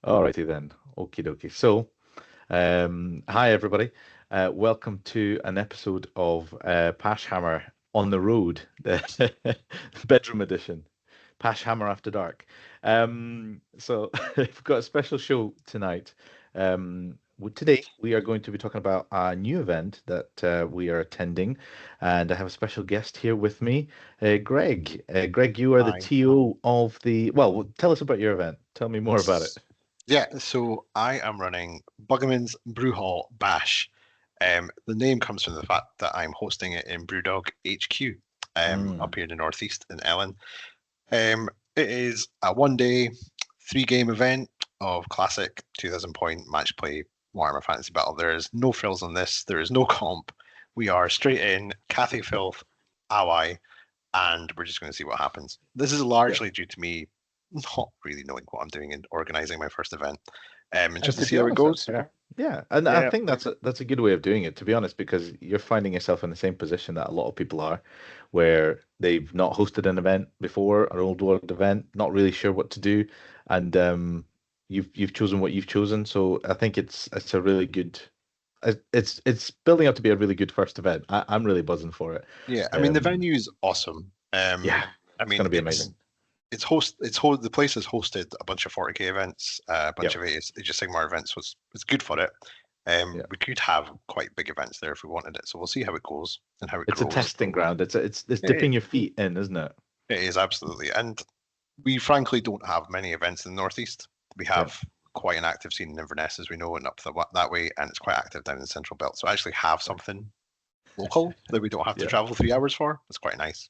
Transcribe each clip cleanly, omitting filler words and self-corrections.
Alrighty then. Okie dokie. So, hi everybody. Welcome to an episode of Pash Hammer on the Road, the bedroom edition. Pash Hammer After Dark. So we've got a special show tonight. Today we are going to be talking about a new event that we are attending, and I have a special guest here with me, Greg. Greg, you are the Hi. TO of the. Well, tell us about your event. Tell me more about it. So I am running Bugman's Brewhall Bash. The name comes from the fact that I'm hosting it in Brewdog HQ, Mm, up here in the Northeast in Ellon. It is a one-day, three-game event of classic 2,000 point match play Warhammer Fantasy Battle. There is no frills on this. There is no comp. We are straight in Cathay filth, ally, and we're just going to see what happens. This is yeah. largely due to me not really knowing what I'm doing and organizing my first event, and And just to to see be how it honest, that's goes. fair. Yeah, and I Yeah, think that's a good way of doing it, to be honest, because you're finding yourself in the same position that a lot of people are, where they've not hosted an event before, an old world event, not really sure what to do, and you've chosen what you've chosen. So I think it's a really good. It's building up to be a really good first event. I'm really buzzing for it. yeah. I mean, the Um, venue is awesome. yeah, I it's going mean, to be amazing. the place has hosted a bunch of 40k events, a bunch Yep. of Age of Sigmar events. Was good for it. Yeah. We could have quite big events there if we wanted it. So we'll see how it goes and how it It's a grows. testing ground. It's It, dipping your feet in, isn't it? it is absolutely, and we frankly don't have many events in the Northeast. We Yeah. have quite an active scene in Inverness, as we know, and up that way, and it's quite active down in the Central Belt. So I actually have something local that we don't have to Yeah. travel 3 hours for. It's quite nice.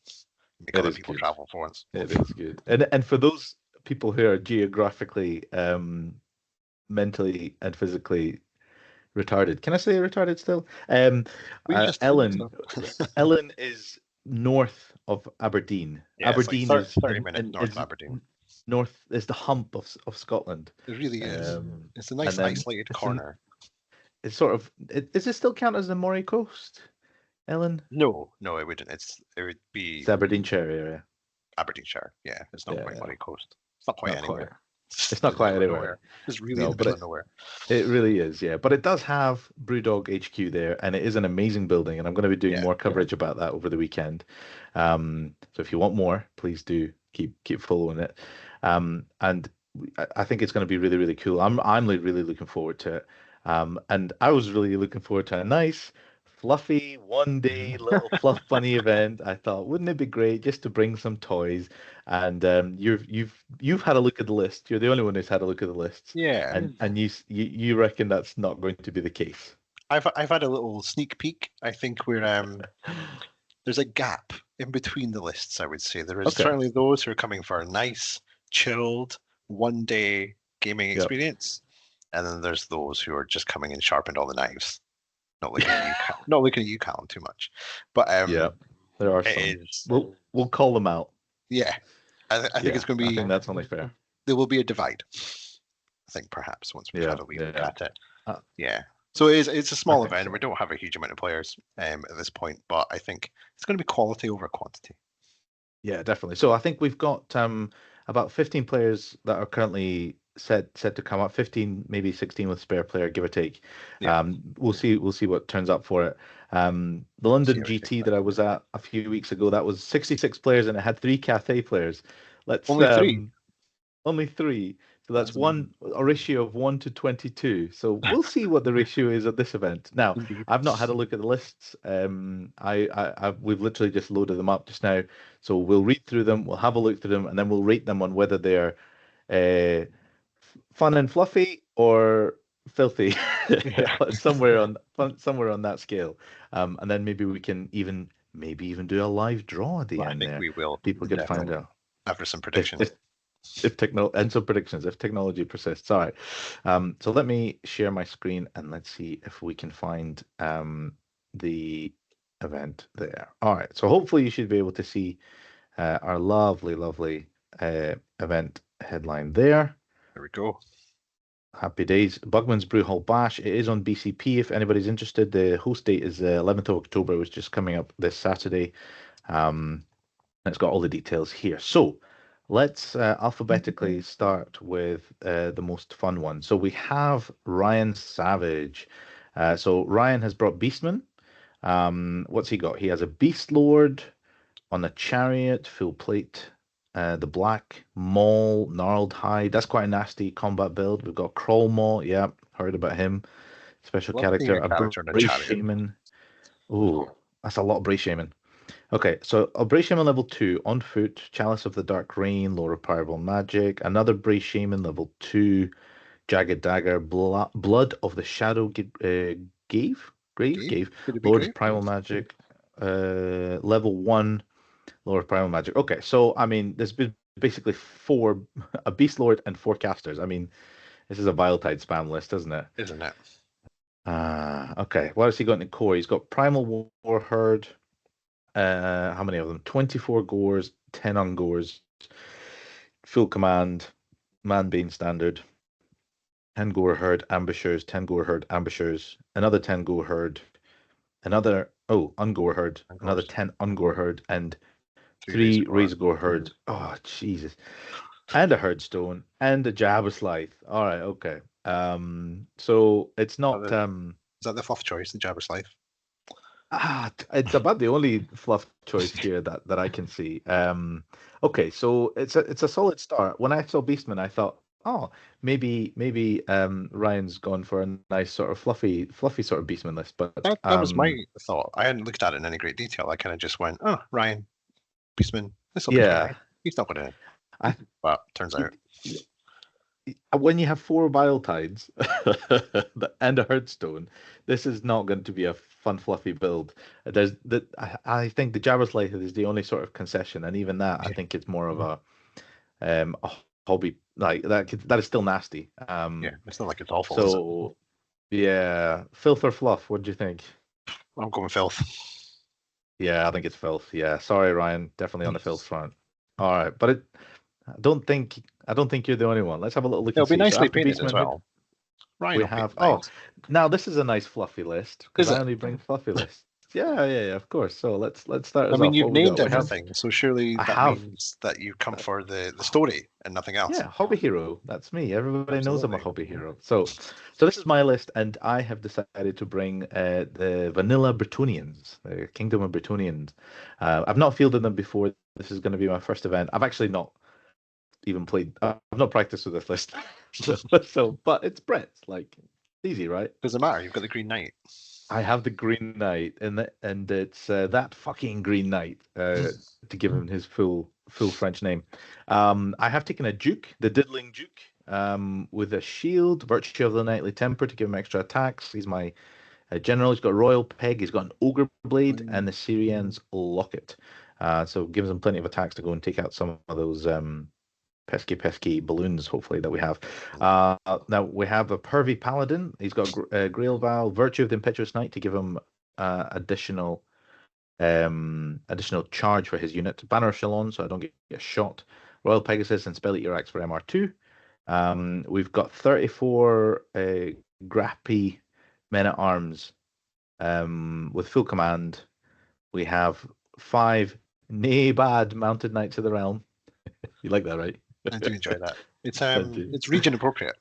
Make It other is people good. travel for once. It is good. And for those people who are geographically, mentally and physically retarded, can I say retarded still? We just told you Ellon, so. Ellon is north of Aberdeen. Yeah, it's like Aberdeen is 30 minutes north of is Aberdeen. north is the hump of Scotland. It really is. It's a nice And then isolated it's an corner. it's sort of is it still count as the Moray Coast, Ellon? No, no, it wouldn't. It would It's be Aberdeenshire area. Aberdeenshire. Yeah, it's not Yeah, quite yeah. Moray Coast. It's not quite Not quite. anywhere. It's It's not in the quite middle of anywhere. nowhere. It's really in No, the but middle of nowhere. it really is, yeah. But it does have Brewdog HQ there, and it is an amazing building, and I'm going to be doing Yeah, more coverage about that over the weekend. So if you want more, please do keep following it. And I think it's going to be really, really cool. I'm really looking forward to it. And I was really looking forward to a nice, fluffy, one day little fluff bunny event. I thought, wouldn't it be great just to bring some toys? And you've had a look at the list. You're the only one who's had a look at the lists, yeah. and you reckon that's not going to be the case. I've had a little sneak peek. I think there's a gap in between the lists, I would say. There is Okay. certainly those who are coming for a nice, chilled, one day gaming Yep. experience. And then there's those who are just coming and sharpened all the knives. Not looking at you, not looking at you, Callum, too much. But Yeah. There are some. it is, We'll call them out. yeah. I think it's Yeah. going to I be, think that's only fair. there will be a divide. I think perhaps once we've Yeah. had a wee look Yeah. at it. Uh, Yeah. So it's a I small think event. We so. don't have a huge amount of players at this point, but I think it's going to be quality over quantity. Yeah, definitely. So I think we've got about 15 players that are currently set to come up. 15, maybe 16 with spare player, give or take. Yeah. We'll see what turns up for it. The See London how it shakes GT out. that I was at a few weeks ago, that was 66 players and it had three Cathay players. Let's Only three. only three. So that's That's amazing. a ratio of 1 to 22. So we'll see what the ratio is at this event. Now, Indeed. I've not had a look at the lists. We've literally just loaded them up just now. So we'll read through them, we'll have a look through them, and then we'll rate them on whether they're uh, fun and fluffy or filthy, Yeah. somewhere on that scale. And then maybe even do a live draw at the Well, I end think there. we will People could find definitely out after some if predictions. if and some predictions if technology persists. All right. So let me share my screen and let's see if we can find the event there. All right. So hopefully you should be able to see our lovely, lovely event headline there. There we go. Happy days. Bugman's Brewhall Bash. It is on BCP if anybody's interested. The host date is 11th of October, which is coming up this Saturday. It's got all the details here. So Let's alphabetically start with the most fun one. So we have Ryan Savage. So Ryan has brought Beastmen. What's he got? He has a Beast Lord on a chariot, full plate. The black Maul, gnarled hide. That's quite a nasty combat build. We've got Crawl Maul. Yeah, heard about him. Special Love seeing character. a A character in a Brace chariot. Shaman. Ooh, that's a lot of Brace Shaman. Okay, so a Brace Shaman level 2, on foot, Chalice of the Dark Rain, low reparable magic. Another Brace Shaman level 2, Jagged Dagger, Blood of the Shadow Gave, Could it be Lord of great? Primal Magic, level 1, Lord of Primal Magic. Okay, so I mean, there's been basically a Beast Lord and 4 casters. I mean, this is a Viletide spam list, isn't it? Isn't it? Okay, what has he got in core? He's got Primal War Herd. How many of them? 24 gores, 10 ungores, full command, man being standard, 10 gore herd ambushers, 10 gore herd ambushers, another 10 gore herd, ungore herd, Of another course. 10 ungore herd, and 3 3 Razor razor gore herd. Oh, Jesus. And a herdstone and a Jabberslithe. All right, okay. So it's not Is that the fluff choice, the Jabberslithe? It's about the only fluff choice here that I can see. Okay, so it's a solid start. When I saw Beastman, I thought, oh, maybe Ryan's gone for a nice sort of fluffy sort of Beastman list. But That was my thought. I hadn't looked at it in any great detail. I kind of just went, oh, Ryan, Beastman, this will be yeah, fine. He's not going to. I But turns out. when you have 4 Biletides and a Herdstone, this is not going to be a fun, fluffy build. I think the Jabberslithe is the only sort of concession, and even that, I think it's more of a hobby like that. That is still nasty. Yeah, it's not like it's awful, is it? So yeah, filth or fluff? What do you think? I'm going filth. Yeah, I think it's filth. Yeah, sorry, Ryan, definitely on the filth front. All right, but I don't think you're the only one. Let's have a little look It'll and be see. So nicely after painted as Beastman, well. Ryan we will paint have it nice. now this is a nice fluffy list because Is I it? only bring fluffy lists. Yeah, of course. So let's start I us mean, off. you've What we got? named We have everything, so surely I that have means that you come for the story and nothing else. yeah, hobby hero. That's me. Everybody knows I'm a Absolutely. hobby hero. So this is my list, and I have decided to bring the vanilla Bretonnians, the Kingdom of Bretonnians. I've not fielded them before. This is going to be my first event. I've actually not even played. I've not practiced with this list. But it's Brett's. Like, it's easy, right? Doesn't matter. You've got the Green Knight. I have the Green Knight, and it's that fucking Green Knight to give him his full French name. I have taken a Duke, the Diddling Duke, with a shield, Virtue of the Knightly Temper to give him extra attacks. He's my general. He's got a Royal Peg. He's got an Ogre Blade and the Syrian's Locket. So gives him plenty of attacks to go and take out some of those pesky balloons, hopefully, that we have. Now we have a Pervy Paladin. He's got Grail Vow, Virtue of the Impetuous Knight to give him additional charge for his unit. Banner of Shalon, so I don't get shot. Royal Pegasus and Spell Eater Axe for MR2. We've got 34 Grappy Men at Arms with full command. We have 5 Bad Mounted Knights of the Realm. You like that, right? I do enjoy that. It's I do. it's region appropriate.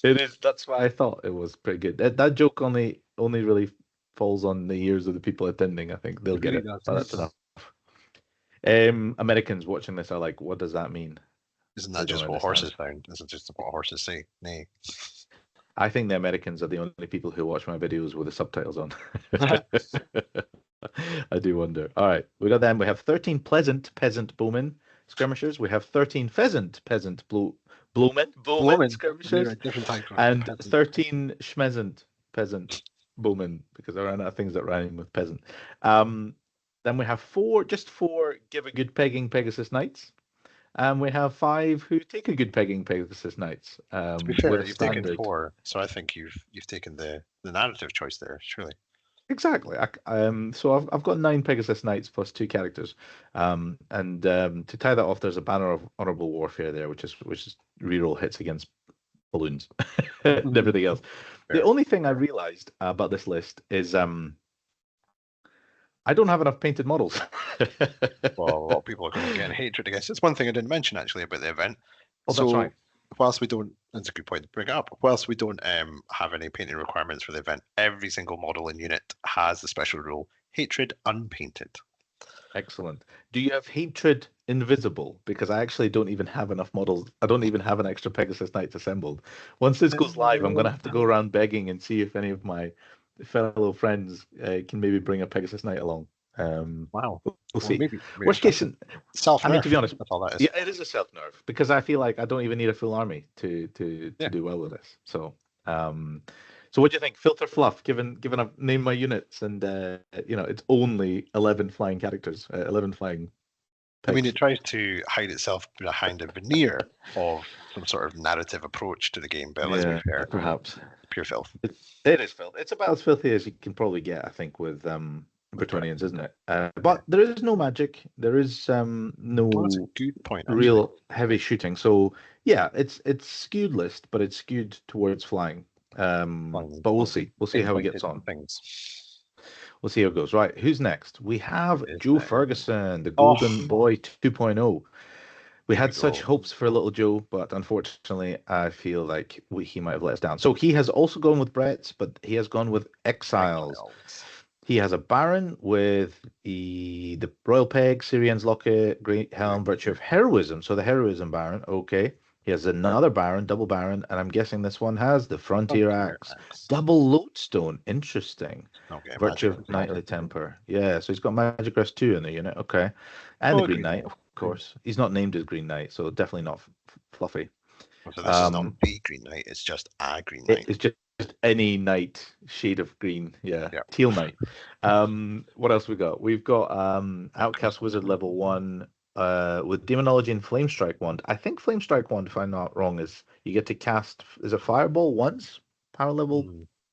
It is. That's why I thought it was pretty good. That joke only really falls on the ears of the people attending. I think they'll It get really it. does. But that's enough. Americans watching this are like, what does that mean? Isn't They that don't just what understand. horses sound? Isn't just what horses say? Nay. I think the Americans are the only people who watch my videos with the subtitles on. I do wonder. All right, we got them. We have 13 pleasant peasant bowmen skirmishers. We have 13 pheasant peasant bowmen Bowmen. skirmishers, You're a different type of and peasant. 13 schmeasant peasant bowmen because I ran out of things that rhyme with peasant. Then we have just four give a good pegging Pegasus Knights. And we have 5 who take a good pegging Pegasus Knights. To be With fair, a you've standard. taken 4, so I think you've taken the narrative choice there. Surely. Exactly. So I've got 9 Pegasus Knights plus 2 characters, and to tie that off, there's a Banner of Honorable Warfare there, which is reroll hits against balloons and everything else. Fair. The only thing I realized about this list is I don't have enough painted models. Well, a lot of people are going to get hatred against it. It's one thing I didn't mention actually about the event. Oh, that's right. Whilst we don't, that's a good point to bring it up. Whilst we don't have any painting requirements for the event, every single model and unit has the special rule: hatred unpainted. Excellent. Do you have hatred invisible? Because I actually don't even have enough models. I don't even have an extra Pegasus Knights assembled. Once this goes live, I'm going to have to go around begging and see if any of my fellow friends can maybe bring a Pegasus Knight along. Wow. We'll see. Maybe Worst case, self-nerf. I mean, to be honest, that's all that is. yeah, it is a self-nerf because I feel like I don't even need a full army to do well with this. So, so what do you think? Filter fluff, given I've named my units and it's only 11 flying characters, 11 flying. I mean, it tries to hide itself behind a veneer of some sort of narrative approach to the game, but let's be fair, perhaps pure filth. It is filth. It's about as filthy as you can probably get, I think, with Bretonnians, isn't it? But there is no magic. There is no that's a good point, real heavy shooting. So yeah, it's skewed list, but it's skewed towards flying. But we'll see. We'll see how he gets on. We'll see how it goes. Right, who's next? We have Joe Ferguson, the Golden Boy 2.0. We had such hopes for little Joe, but unfortunately, I feel like he might have let us down. So he has also gone with Brett's, but he has gone with Exiles. He has a Baron with the Royal Peg, Syrian's Locket, Great Helm, Virtue of Heroism. So the Heroism Baron, okay. He has another Baron, double Baron, and I'm guessing this one has the Frontier Axe. Double Lodestone, interesting. Okay, Virtue of Knightly Temper. Yeah, so he's got Magic Rest 2 in the unit, okay. And the Green Knight, of course. He's not named as Green Knight, so definitely not fluffy. So this is not the Green Knight, it's just a Green Knight. It's just any knight shade of green, teal knight. What else we got? We've got Outcast Wizard level 1 with Demonology and Flame Strike Wand. I think Flame Strike Wand, if I'm not wrong, is you get to cast is a Fireball once, power level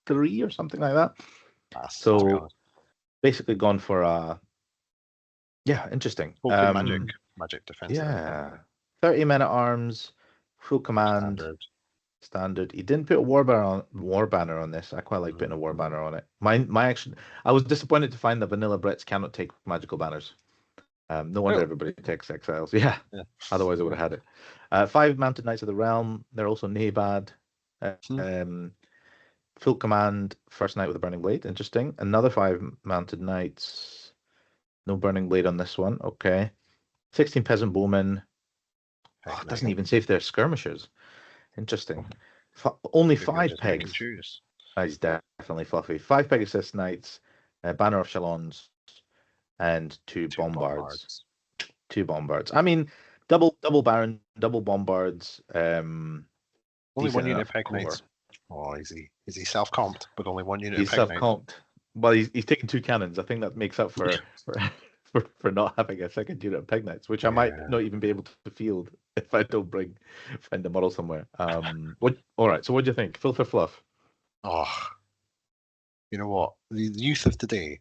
3 or something like that. So basically gone for interesting. Magic defense. Yeah. 30 men at arms, full command. Standard. He didn't put a war banner on this. I quite like putting a war banner on it. My action. I was disappointed to find that vanilla Brits cannot take magical banners. No wonder everybody takes Exiles. Yeah. Otherwise, I would have had it. 5 mounted knights of the realm. They're also Nabad. Full command. First knight with a burning blade. Interesting. Another 5 mounted knights. No burning blade on this one. Okay. 16 peasant bowmen. It doesn't even say if they're skirmishers. Interesting. Only 5 pegs. He's definitely fluffy. 5 Pegasus Knights, Banner of Shalons, and 2 Bombards. 2 Bombards. I mean, double Baron, double Bombards. Only 1 unit Peg Knights. Oh, is he self-comped with only 1 unit? He's self-comped. Well, he's taken 2 cannons. I think that makes up for not having a second unit of Peg Knights, which I might not even be able to field if I don't find the model somewhere. All right. So what do you think? Filth or fluff? Oh, you know what? The youth of today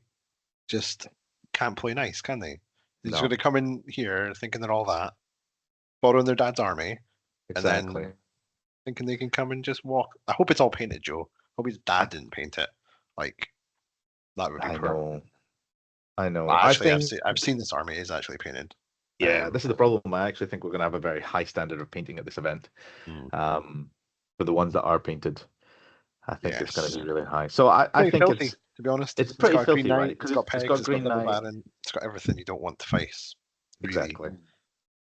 just can't play nice, can they? They're just going to come in here thinking they're all that, borrowing their dad's army, and then thinking they can come and just walk. I hope it's all painted, Joe. I hope his dad didn't paint it. Like, that would be poor. I know. Well, actually, I've seen this army is actually painted. Yeah, this is the problem. I actually think we're going to have a very high standard of painting at this event. For the ones that are painted, I think it's going to be really high. So I think filthy, to be honest, it's pretty filthy, right? Because it's got Green Knight, it's got everything you don't want to face. Really.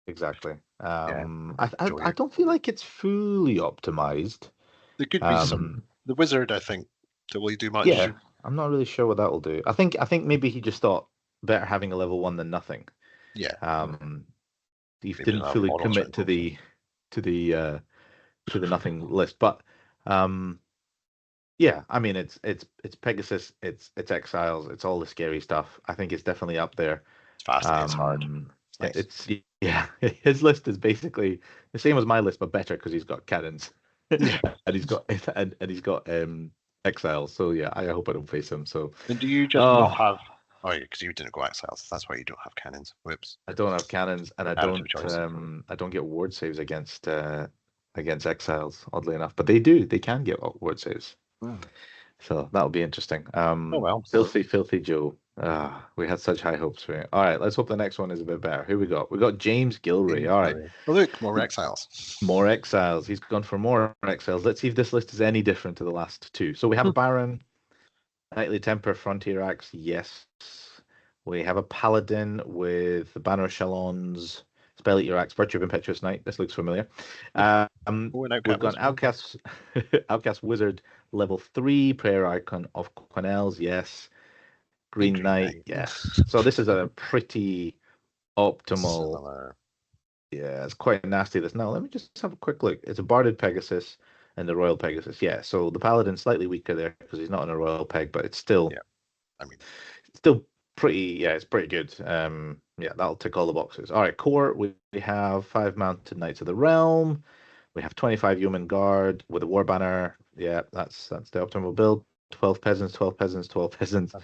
Exactly. I don't feel like it's fully optimized. There could be some. The wizard, I think, that will do much. Yeah. I'm not really sure what that will do. I think maybe he just thought better having a level 1 than nothing. Yeah. He didn't fully commit to the nothing list, but yeah. I mean, it's Pegasus, it's Exiles, it's all the scary stuff. I think it's definitely up there. It's fast. It's hard. It's his list is basically the same as my list, but better because he's got cannons. and he's got Exiles. So yeah, I hope I don't face him. So. And do you just not have? Oh, yeah, because you didn't go Exiles. That's why you don't have cannons. Whoops. I don't have cannons, and I don't get ward saves against Exiles. Oddly enough, but they do. They can get ward saves. So that'll be interesting. Oh well. Filthy Joe. We had such high hopes for it. All right, let's hope the next one is a bit better. Who we got? We got James Gilray. All right, Oh, look, more Exiles. more exiles. He's gone for more exiles. Let's see if this list is any different to the last two. So we have a Baron, Knightly Temper, Frontier Axe. Yes. We have a Paladin with the Banner of Shalons, Spell Eater Axe, Virtue of Impetuous Knight. This looks familiar. Oh, an We've got an Outcast, Outcast Wizard, level 3, Prayer Icon of Quenelles. Yes. Green Knight. Yes. So this is a pretty optimal. Similar. Yeah, it's quite nasty. This now. Let me just have a quick look. It's a Barded Pegasus and the Royal Pegasus. Yeah. So the Paladin's slightly weaker there because he's not in a Royal Peg, but it's still. Yeah. I mean, still pretty. Yeah, it's pretty good. Yeah, that'll tick all the boxes. All right, core. We have 5 Mounted Knights of the Realm. We have 25 Yeoman Guard with a War Banner. Yeah, that's the optimal build. 12 peasants, 12 peasants, 12 peasants.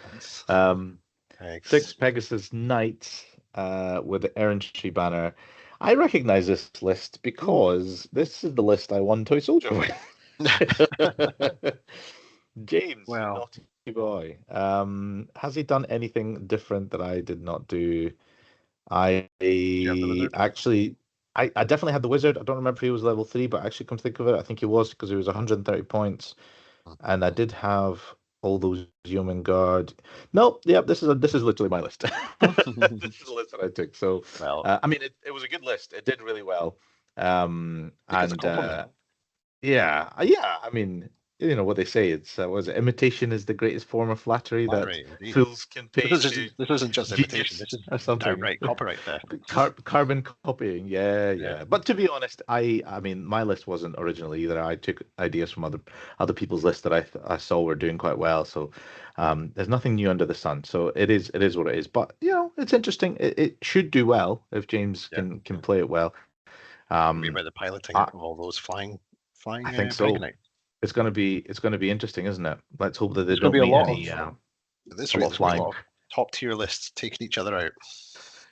6 Pegasus Knights with the Errantry Banner. I recognize this list because this is the list I won Toy Soldier with. James, naughty boy. Has he done anything different that I did not do? I actually, I definitely had the Wizard. I don't remember if he was level 3, but actually, come to think of it, I think he was because he was 130 points. And I did have all those Yeoman Guard. Nope, yep, this is literally my list. This is the list that I took. So, I mean, it was a good list. It did really well. And yeah, I mean, you know what they say. It's was it imitation is the greatest form of flattery that fools can pay. This isn't just imitation. This is something outright copyright there. Carbon copying. Yeah. But to be honest, I mean, my list wasn't original either. I took ideas from other people's lists that I saw were doing quite well. So there's nothing new under the sun. So it is what it is. But you know, it's interesting. It should do well if James can play it well. Maybe about the piloting of all those flying. I think so. It's going to be interesting, isn't it? Let's hope that they don't meet any. This rate, there's a lot of top tier lists taking each other out.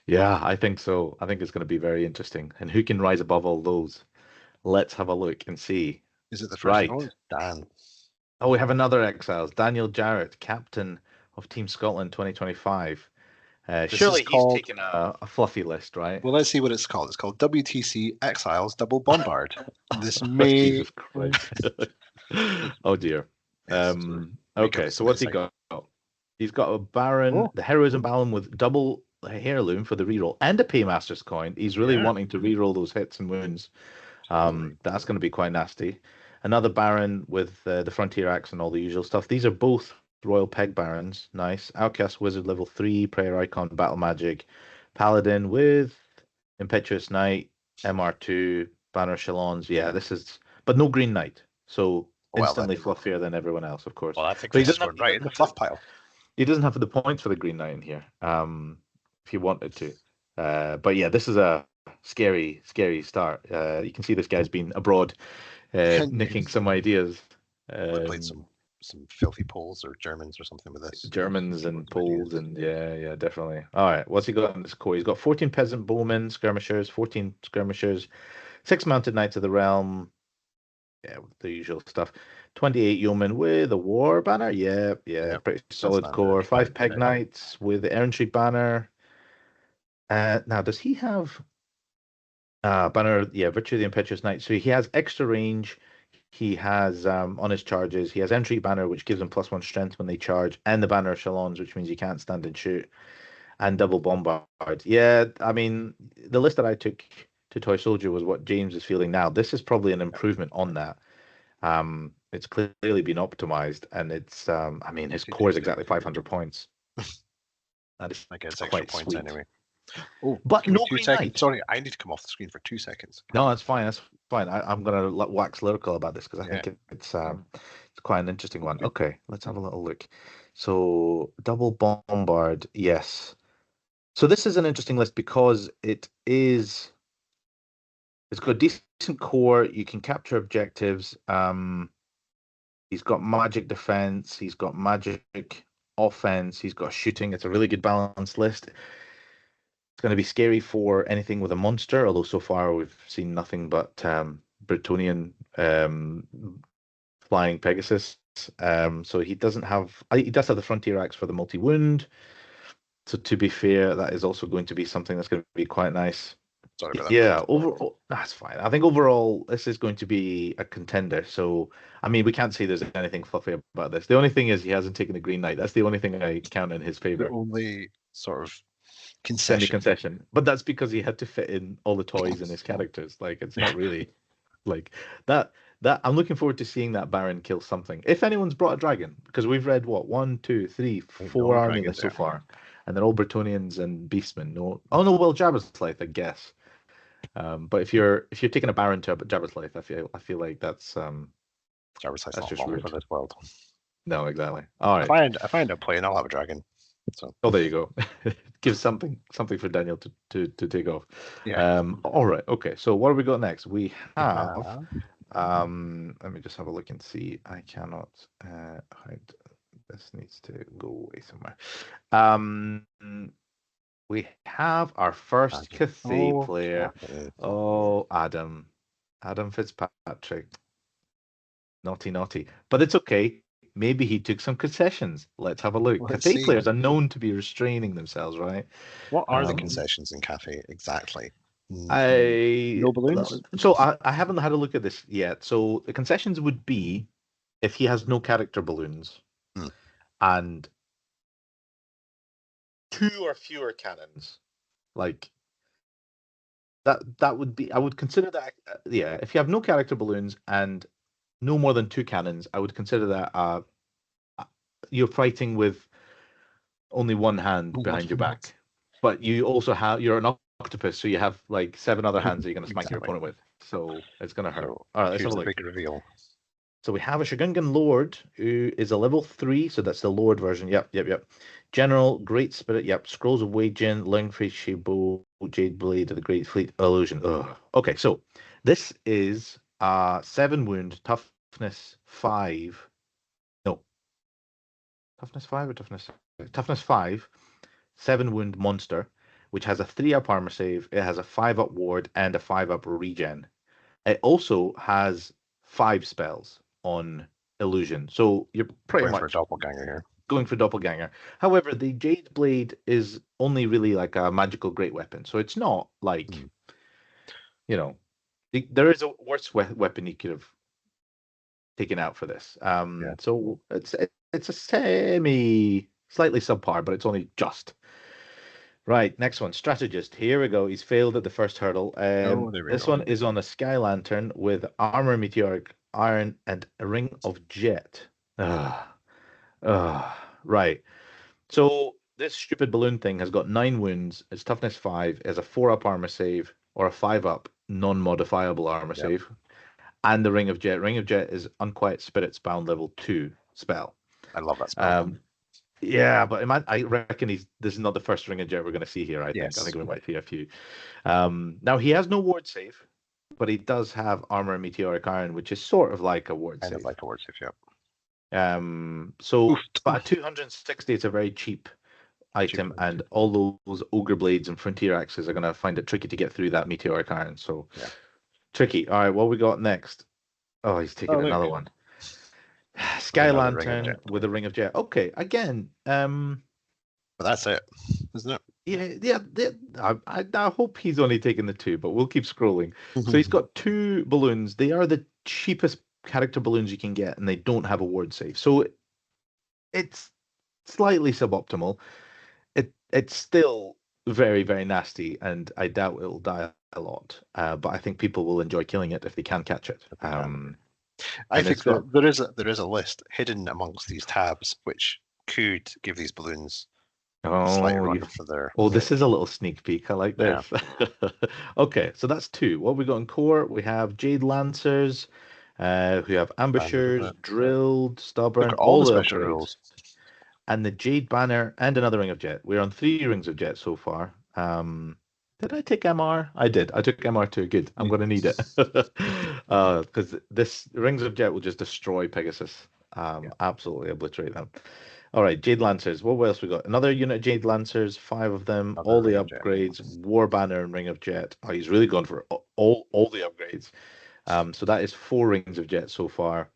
Yeah, I think so. I think it's going to be very interesting, and who can rise above all those? Let's have a look and see. Is it the first one? Dan. Oh, we have another Exiles. Daniel Jarrett, captain of Team Scotland 2025. Surely he's taken a fluffy list, right? Well, let's see what it's called. It's called WTC Exiles Double Bombard. This may. Jesus Christ. Oh dear. Okay, so what's he got? He's got a Baron, the Heroism Baron with double heirloom for the reroll and a Paymaster's coin. He's really wanting to reroll those hits and wounds. That's going to be quite nasty. Another Baron with the Frontier Axe and all the usual stuff. These are both Royal Peg Barons. Nice. Outcast Wizard level 3, Prayer Icon, Battle Magic. Paladin with Impetuous Knight, MR2, Banner Shalons. Yeah, this is... But no Green Knight. So instantly fluffier than everyone else, of course. Well, I think this is right in the fluff pile. He doesn't have the points for the Green Knight in here, if he wanted to. But yeah, this is a scary start. You can see this guy's been abroad, nicking some ideas. Played some filthy Poles or Germans or something with this. Germans and Poles, and yeah, definitely. All right, what's he got in this core? He's got 14 peasant bowmen, skirmishers, 14 skirmishers, 6 mounted knights of the realm. Yeah, the usual stuff. 28 yeomen with a war banner. Yeah, pretty solid core. 5 peg knights with the errantry banner. Now, does he have banner? Yeah, Virtue of the Impetuous Knight. So he has extra range. He has on his charges. He has entry banner, which gives him +1 strength when they charge, and the Banner of Shalons, which means you can't stand and shoot, and double bombard. Yeah, I mean, the list that I took to Toy Soldier was what James is feeling now. This is probably an improvement on that. It's clearly been optimized, and it's I mean, his core is exactly 500 points. That is quite points sweet. Anyway. Oh, but no 2 seconds. Sorry, I need to come off the screen for 2 seconds. No, that's fine. I'm gonna wax lyrical about this because I think it's quite an interesting one. Okay, let's have a little look. So double bombard, yes. So this is an interesting list because it's got a decent core. You can capture objectives. He's got magic defense. He's got magic offense. He's got shooting. It's a really good balanced list. It's going to be scary for anything with a monster, although so far we've seen nothing but Bretonian flying Pegasus. So he does have the Frontier Axe for the multi-wound. So to be fair, that is also going to be something that's going to be quite nice. Sorry about that. Yeah, overall, that's fine. I think overall, this is going to be a contender. So, I mean, we can't say there's anything fluffy about this. The only thing is he hasn't taken the Green Knight. That's the only thing I count in his The favor. only sort of Semi concession. concession. But that's because he had to fit in all the toys and his characters. Like, it's not really like that. That I'm looking forward to seeing that Baron kill something. If anyone's brought a dragon, because we've read what, 1, 2, 3, 4 No army dragons lists so yet. far, and they're all Bretonnians and Beastmen. No, oh no, well, Jabba's Life, I guess. But if you're taking a Baron to Jabba's Life, I feel like that's Jarvis Light's that's not just long rude. for this world. No, exactly. All I right. find a plane, I'll have a dragon. So Oh, there you go. Give something for Daniel to take off. yeah. All right. Okay. So what have we got next? We have Yeah. let me just have a look and see. I cannot hide. This needs to go away somewhere. We have our first Cathay Oh, player. Cathay. Oh, Adam Fitzpatrick. Naughty, naughty. But it's okay. Maybe he took some concessions. Let's have a look. Let's Cathay see. players are known to be restraining themselves, right? What are the Um, concessions in Cathay exactly? I No balloons? so I haven't had a look at this yet. So the concessions would be if he has no character balloons Hmm. and 2 or fewer cannons. Like that would be I would consider that yeah, if you have no character balloons and no more than 2 cannons, I would consider that you're fighting with only one hand behind your back. But you also have you're an octopus, so you have like 7 other hands that you're going to smack your Exactly. opponent with. So it's going to hurt. So All right, let's have here's a the look. big reveal. So we have a Shogungan Lord who is a level 3, so that's the Lord version. Yep. General, Great Spirit, yep. Scrolls of Wagen, Lungfish, Shibo, Jade Blade of the Great Fleet Illusion. Ugh. Okay, so this is 7 wound, toughness 5. No, toughness 5 or toughness 6? Toughness 5, 7 wound monster, which has a 3-up armor save, it has a 5-up ward, and a 5-up regen. It also has 5 spells on illusion. So you're pretty Going for a much doppelganger here. going for doppelganger. However, the Jade Blade is only really like a magical great weapon. So it's not like, you know, there is a worse weapon you could have taken out for this. Yeah. So it's a slightly subpar, but it's only just. Right, next one, strategist. Here we go. He's failed at the first hurdle. Oh, there we This go. one is on a Sky Lantern with armor, meteoric iron, and a ring of jet. Right. So this stupid balloon thing has got 9 wounds. It's toughness 5. It has a 4-up armor save or a 5-up non-modifiable armor Yep. save, and the ring of jet. Ring of jet is Unquiet Spirits bound level 2 spell. I love that spell. Yeah, but I reckon this is not the first Ring of Jet we're going to see here. I Yes. think we might see a few. Now he has no ward save, but he does have armor and meteoric iron, which is sort of like a ward Kind save. of like a word save, yep. So but at 260, it's a very cheap item, and all those ogre blades and frontier axes are going to find it tricky to get through that meteoric iron. So Yeah. tricky. All right, what we got next? Oh, he's taking another one. Sky Lantern with a ring of jet. Okay, again. But that's it, isn't it? Yeah. I hope he's only taken the 2, but we'll keep scrolling. So he's got 2 balloons. They are the cheapest character balloons you can get, and they don't have a ward save. So it's slightly suboptimal. It's still very, very nasty, and I doubt it'll die a lot. But I think people will enjoy killing it if they can catch it. I think there is a list hidden amongst these tabs which could give these balloons a slight run for their. Oh, this is a little sneak peek. I like this. Yeah. Okay, so that's 2. What have we got in core? We have Jade Lancers, we have Ambushers, Drilled, Stubborn, all the special rules. And the Jade Banner, and another Ring of Jet. We're on 3 Rings of Jet so far. Did I take MR? I did. I took MR2. Good. I'm going to need it. Because this Rings of Jet will just destroy Pegasus. Absolutely obliterate them. All right, Jade Lancers. What else we got? Another unit of Jade Lancers, 5 of them, all the upgrades, War Banner and Ring of Jet. Oh, he's really gone for all the upgrades. So that is 4 Rings of Jet so far.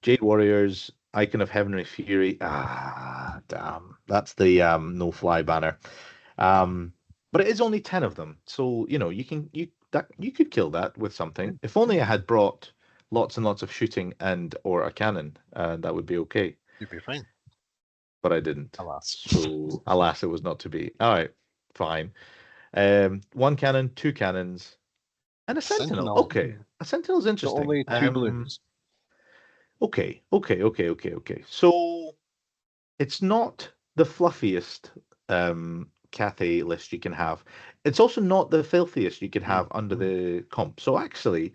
Jade Warriors, Icon of Heavenly Fury. Ah, damn. That's the no fly banner. But it is only 10 of them. So, you could kill that with something. If only I had brought lots and lots of shooting and or a cannon, that would be okay. You'd be fine. But I didn't. Alas. So, alas, it was not to be. All right, fine. One cannon, two cannons, and a sentinel. Sentinel. Okay, a sentinel's So interesting. only two blues. Okay. So it's not the fluffiest Cathay list you can have. It's also not the filthiest you could have under the comp. So actually,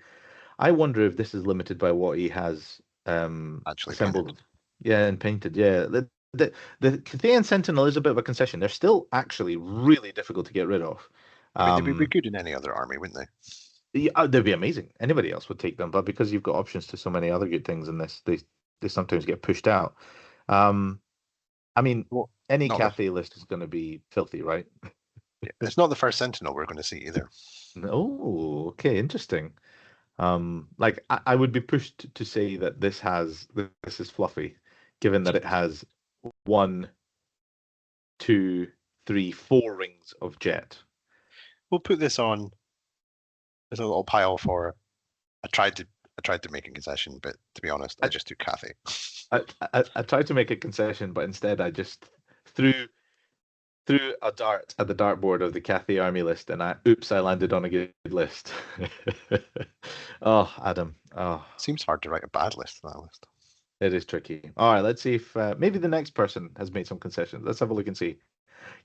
I wonder if this is limited by what he has Actually assembled. painted. Yeah, and painted. Yeah, the Cathayan Sentinel is a bit of a concession. They're still actually really difficult to get rid of. I mean, they'd be good in any other army, wouldn't they? Yeah, they'd be amazing. Anybody else would take them, but because you've got options to so many other good things in this, they sometimes get pushed out. I mean, Well, any not Cathay list is going to be filthy, right? It's not the first Sentinel we're going to see either. Oh, okay, interesting. Like I would be pushed to say that this is fluffy, given that it has 1, 2, 3, 4 rings of jet. We'll put this on as a little pile for. I tried to make a concession, but to be honest, I just took Cathay. I tried to make a concession, but instead I just threw a dart at the dartboard of the Cathay army list, and I landed on a good list. Oh, Adam. Oh, Seems hard to write a bad list on that list. it is tricky. All right, let's see if maybe the next person has made some concessions. Let's have a look and see.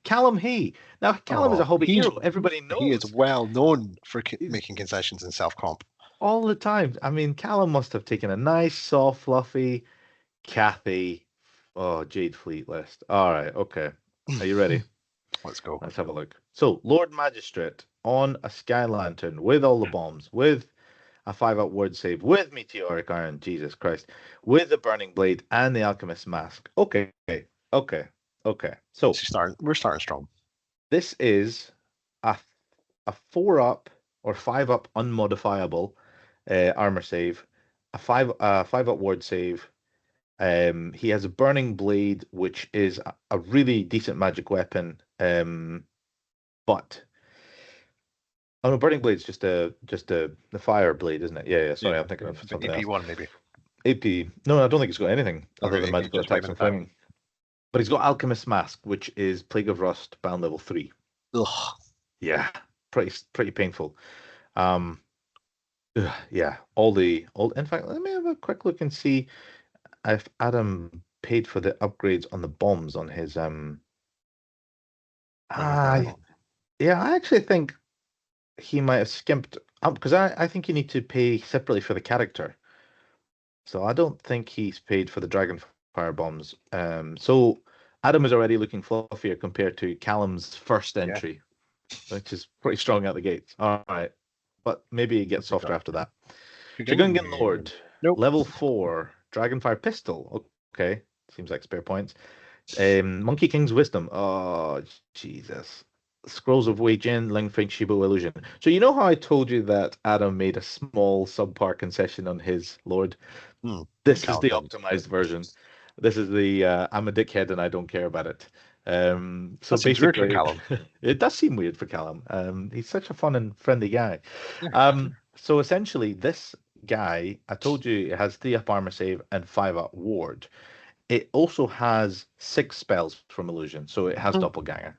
Callum Hay. Now, Callum is a hobby hero. Everybody knows. He is well known for making concessions in self-comp. All the time. I mean, Callum must have taken a nice, soft, fluffy Cathay, Jade Fleet list. All right, okay. Are you ready? Let's go. Let's have a look. So, Lord Magistrate on a Sky Lantern with all the bombs, with a 5-up word save, with Meteoric Iron, Jesus Christ, with the Burning Blade and the Alchemist Mask. Okay. So, we're starting strong. This is a 4-up or 5-up unmodifiable armor save, a 5-up word save. He has a Burning Blade, which is a really decent magic weapon. But oh no, Burning Blade's just the fire blade, isn't it? Yeah. Sorry, I'm thinking of something else. AP1 maybe. AP. No, I don't think he's got anything other than magical attacks and flaming. But he's got Alchemist Mask, which is Plague of Rust, bound level 3. Ugh. Yeah, pretty painful. Yeah, in fact, let me have a quick look and see if Adam paid for the upgrades on the bombs on his yeah, I actually think he might have skimped up because I think you need to pay separately for the character. So I don't think he's paid for the Dragonfire bombs. So Adam is already looking fluffier compared to Callum's first entry, which is pretty strong out the gates. All right, but maybe it gets softer after that. Dragungan Lord, level 4, Dragonfire pistol. Okay, seems like spare points. Monkey King's Wisdom. Oh, Jesus. Scrolls of Wei Jin, Ling Feng Shibo Illusion. So you know how I told you that Adam made a small subpar concession on his Lord? This is the optimized version. This is the I'm a dickhead and I don't care about it. So that seems basically, weird for Callum. It does seem weird for Callum. He's such a fun and friendly guy. So essentially, this guy, I told you, it has 3-up armor save and 5-up ward. It also has 6 spells from illusion, so it has doppelganger.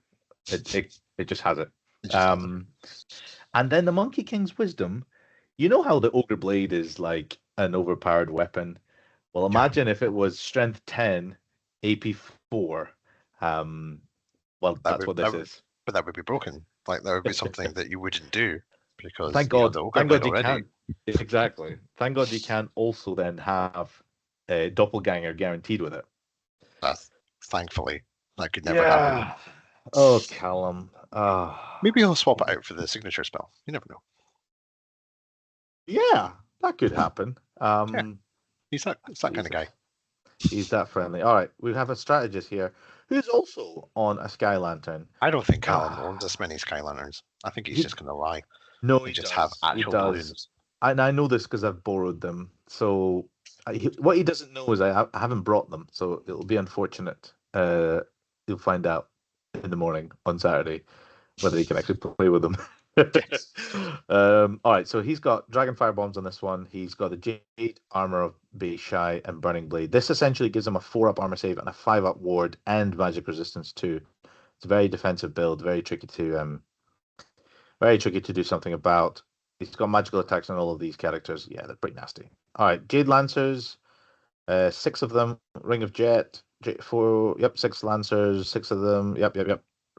It just has it. And then the Monkey King's Wisdom. You know how the Ogre Blade is like an overpowered weapon? Well, imagine if it was Strength 10, AP 4. Well, that's what this is. But that would be broken. Like that would be something that you wouldn't do because thank God you already. Can. Exactly. Thank God you can also then have a doppelganger guaranteed with it. Thankfully, that could never happen. Oh, Callum. Maybe he'll swap it out for the signature spell. You never know. Yeah, that could happen. He's that kind of guy. He's that friendly. All right, we have a strategist here who's also on a Sky Lantern. I don't think Callum owns as many Sky Lanterns. I think he's just going to lie. No, he just does. have actual balloons. I know this because I've borrowed them. So What he doesn't know is I haven't brought them, so it'll be unfortunate. You'll find out in the morning on Saturday whether he can actually play with them. Yes. All right, so he's got Dragonfire Bombs on this one. He's got the Jade Armor of Beishai and Burning Blade. This essentially gives him a 4-up armor save and a 5-up ward and magic resistance too. It's a very defensive build, very tricky to do something about. He's got magical attacks on all of these characters. Yeah, they're pretty nasty. All right, Jade Lancers, 6 of them. Ring of Jet, 4. Yep, 6 Lancers, 6 of them. Yep.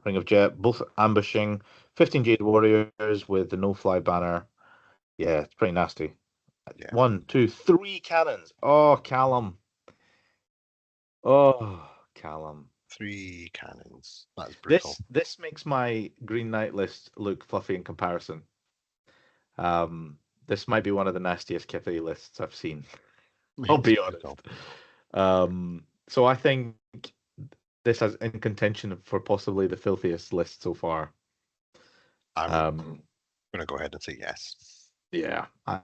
Ring of Jet, both ambushing. 15 Jade Warriors with the no-fly banner. Yeah, it's pretty nasty. Yeah. 1, 2, 3 cannons. Oh, Callum. Oh, Callum. 3 cannons. That's brutal. This makes my Green Knight list look fluffy in comparison. This might be one of the nastiest Cathay lists I've seen. I'll be honest. So I think this is in contention for possibly the filthiest list so far. I'm going to go ahead and say yes. Yeah, I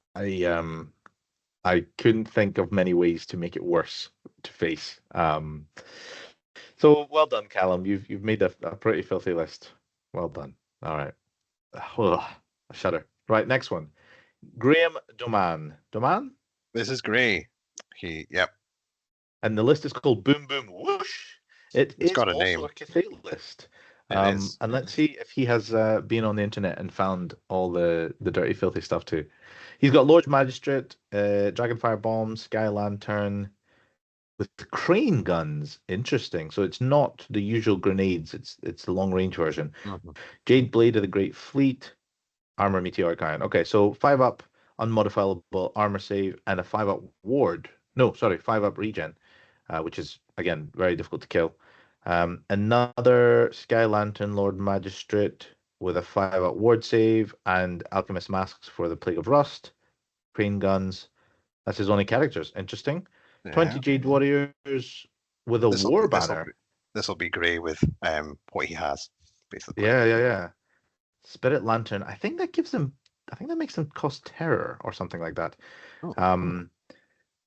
couldn't think of many ways to make it worse to face. So well done, Callum. You've made a pretty filthy list. Well done. All right. Ugh, I shudder. Right, next one. Graham Doman. Doman? This is Gray. Yep. And the list is called Boom Boom Whoosh. It's got a also name. a Cathay list. It is. And let's see if he has been on the internet and found all the dirty, filthy stuff too. He's got Lord Magistrate, Dragonfire Bomb, Sky Lantern with crane guns. Interesting. So it's not the usual grenades. It's the long range version. Mhm. Jade Blade of the Great Fleet, Armor Meteoric Iron. Okay, so 5-up unmodifiable armor save and a 5-up ward. No, sorry, 5-up regen, which is again very difficult to kill. Another Sky Lantern Lord Magistrate with a 5-up ward save and Alchemist Masks for the Plague of Rust, crane guns. That's his only characters. Interesting. 20 Jade Warriors with a war banner. This will be Gray with what he has, basically. Yeah. Spirit Lantern. I think that makes them cost terror or something like that. Oh.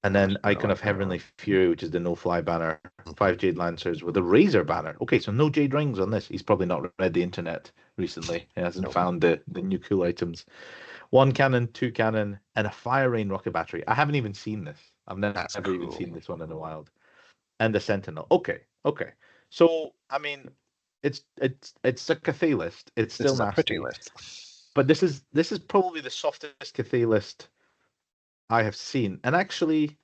And then Icon of Heavenly Fury, which is the no-fly banner. 5 Jade Lancers with a Razor banner. Okay, so no Jade Rings on this. He's probably not read the internet recently. He hasn't found the new cool items. 1 cannon, 2 cannon, and a Fire Rain rocket battery. I haven't even seen this. I've never even seen this one in the wild. And the Sentinel. Okay. So I mean, it's a Cathay list. It's still nasty. A pretty list. But this is probably the softest Cathay list I have seen. And actually,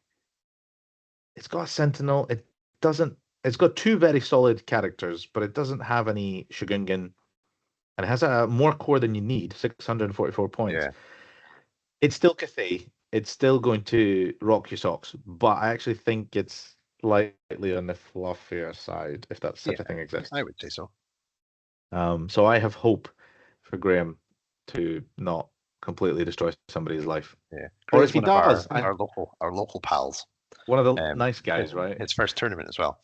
it's got a Sentinel. It's got 2 very solid characters, but it doesn't have any Shogungan. And it has a more core than you need, 644 points. Yeah. It's still Cathay. It's still going to rock your socks, but I actually think it's slightly on the fluffier side, if that such a thing exists. I would say so. So I have hope for Graham to not completely destroy somebody's life. Yeah. Or if he does, our local pals. One of the nice guys, right? His first tournament as well.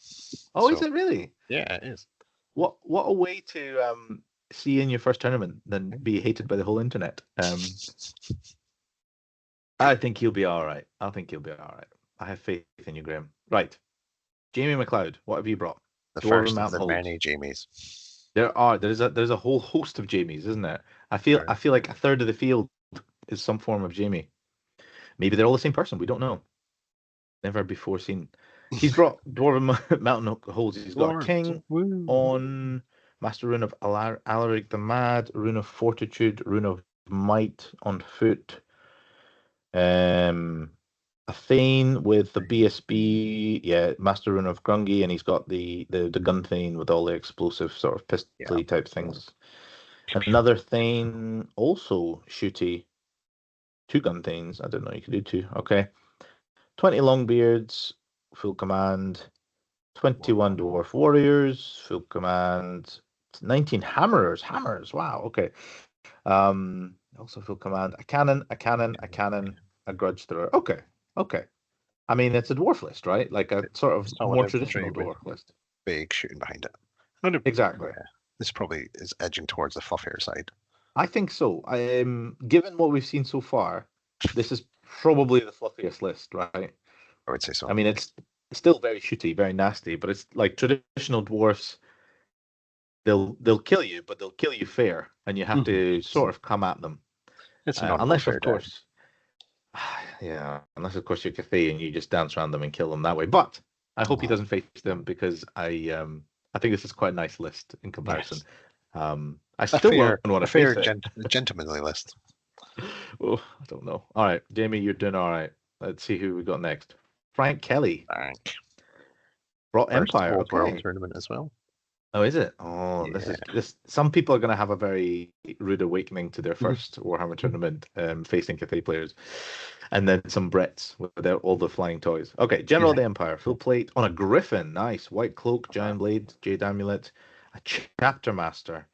Oh, is it really? Yeah, it is. What a way to see in your first tournament than be hated by the whole internet. I think he'll be all right. I have faith in you, Graham. Right. Jamie McLeod, what have you brought? The first of the many Jamies. There's a whole host of Jamies, isn't there? I feel like a third of the field is some form of Jamie. Maybe they're all the same person. We don't know. Never before seen. He's brought Dwarven Mountain Holds. He's got a king on Master Rune of Alaric the Mad, Rune of Fortitude, Rune of Might on foot. A Thane with the BSB, Master Rune of Grungy, and he's got the gun Thane with all the explosive sort of pistol type things. Another Thane, also shooty. 2 gun Thanes. I don't know, you could do 2. Okay. 20 Longbeards, full command. 21 Dwarf Warriors, full command. 19 Hammers. Wow, okay. Also full command. A cannon, a grudge thrower. Okay. I mean, it's a dwarf list, right? Like a sort of more traditional dwarf list. Big shooting behind it. Exactly. Yeah. This probably is edging towards the fluffier side. I think so. Given what we've seen so far, this is probably the fluffiest list, right? I would say so. I mean, it's still very shooty, very nasty, but it's like traditional dwarfs. They'll kill you, but they'll kill you fair, and you have to sort of come at them. It's a Unless, non-warfare of course, yeah, unless of course you're Cathay and you just dance around them and kill them that way. But I hope he doesn't face them because I think this is quite a nice list in comparison. Yes. I still want to face it. Gentlemanly list. Oh, I don't know. All right, Jamie, you're doing all right. Let's see who we got next. Frank Kelly. Frank. Brought First Empire. Old Okay. World tournament as well. Oh, is it? Oh, Yeah. this. Some people are going to have a very rude awakening to their first Warhammer tournament, facing Cathay players, and then some Brits with all the flying toys. Okay, General of the Empire, full plate on a Griffin. Nice, white cloak, giant blade, jade amulet, a chapter master,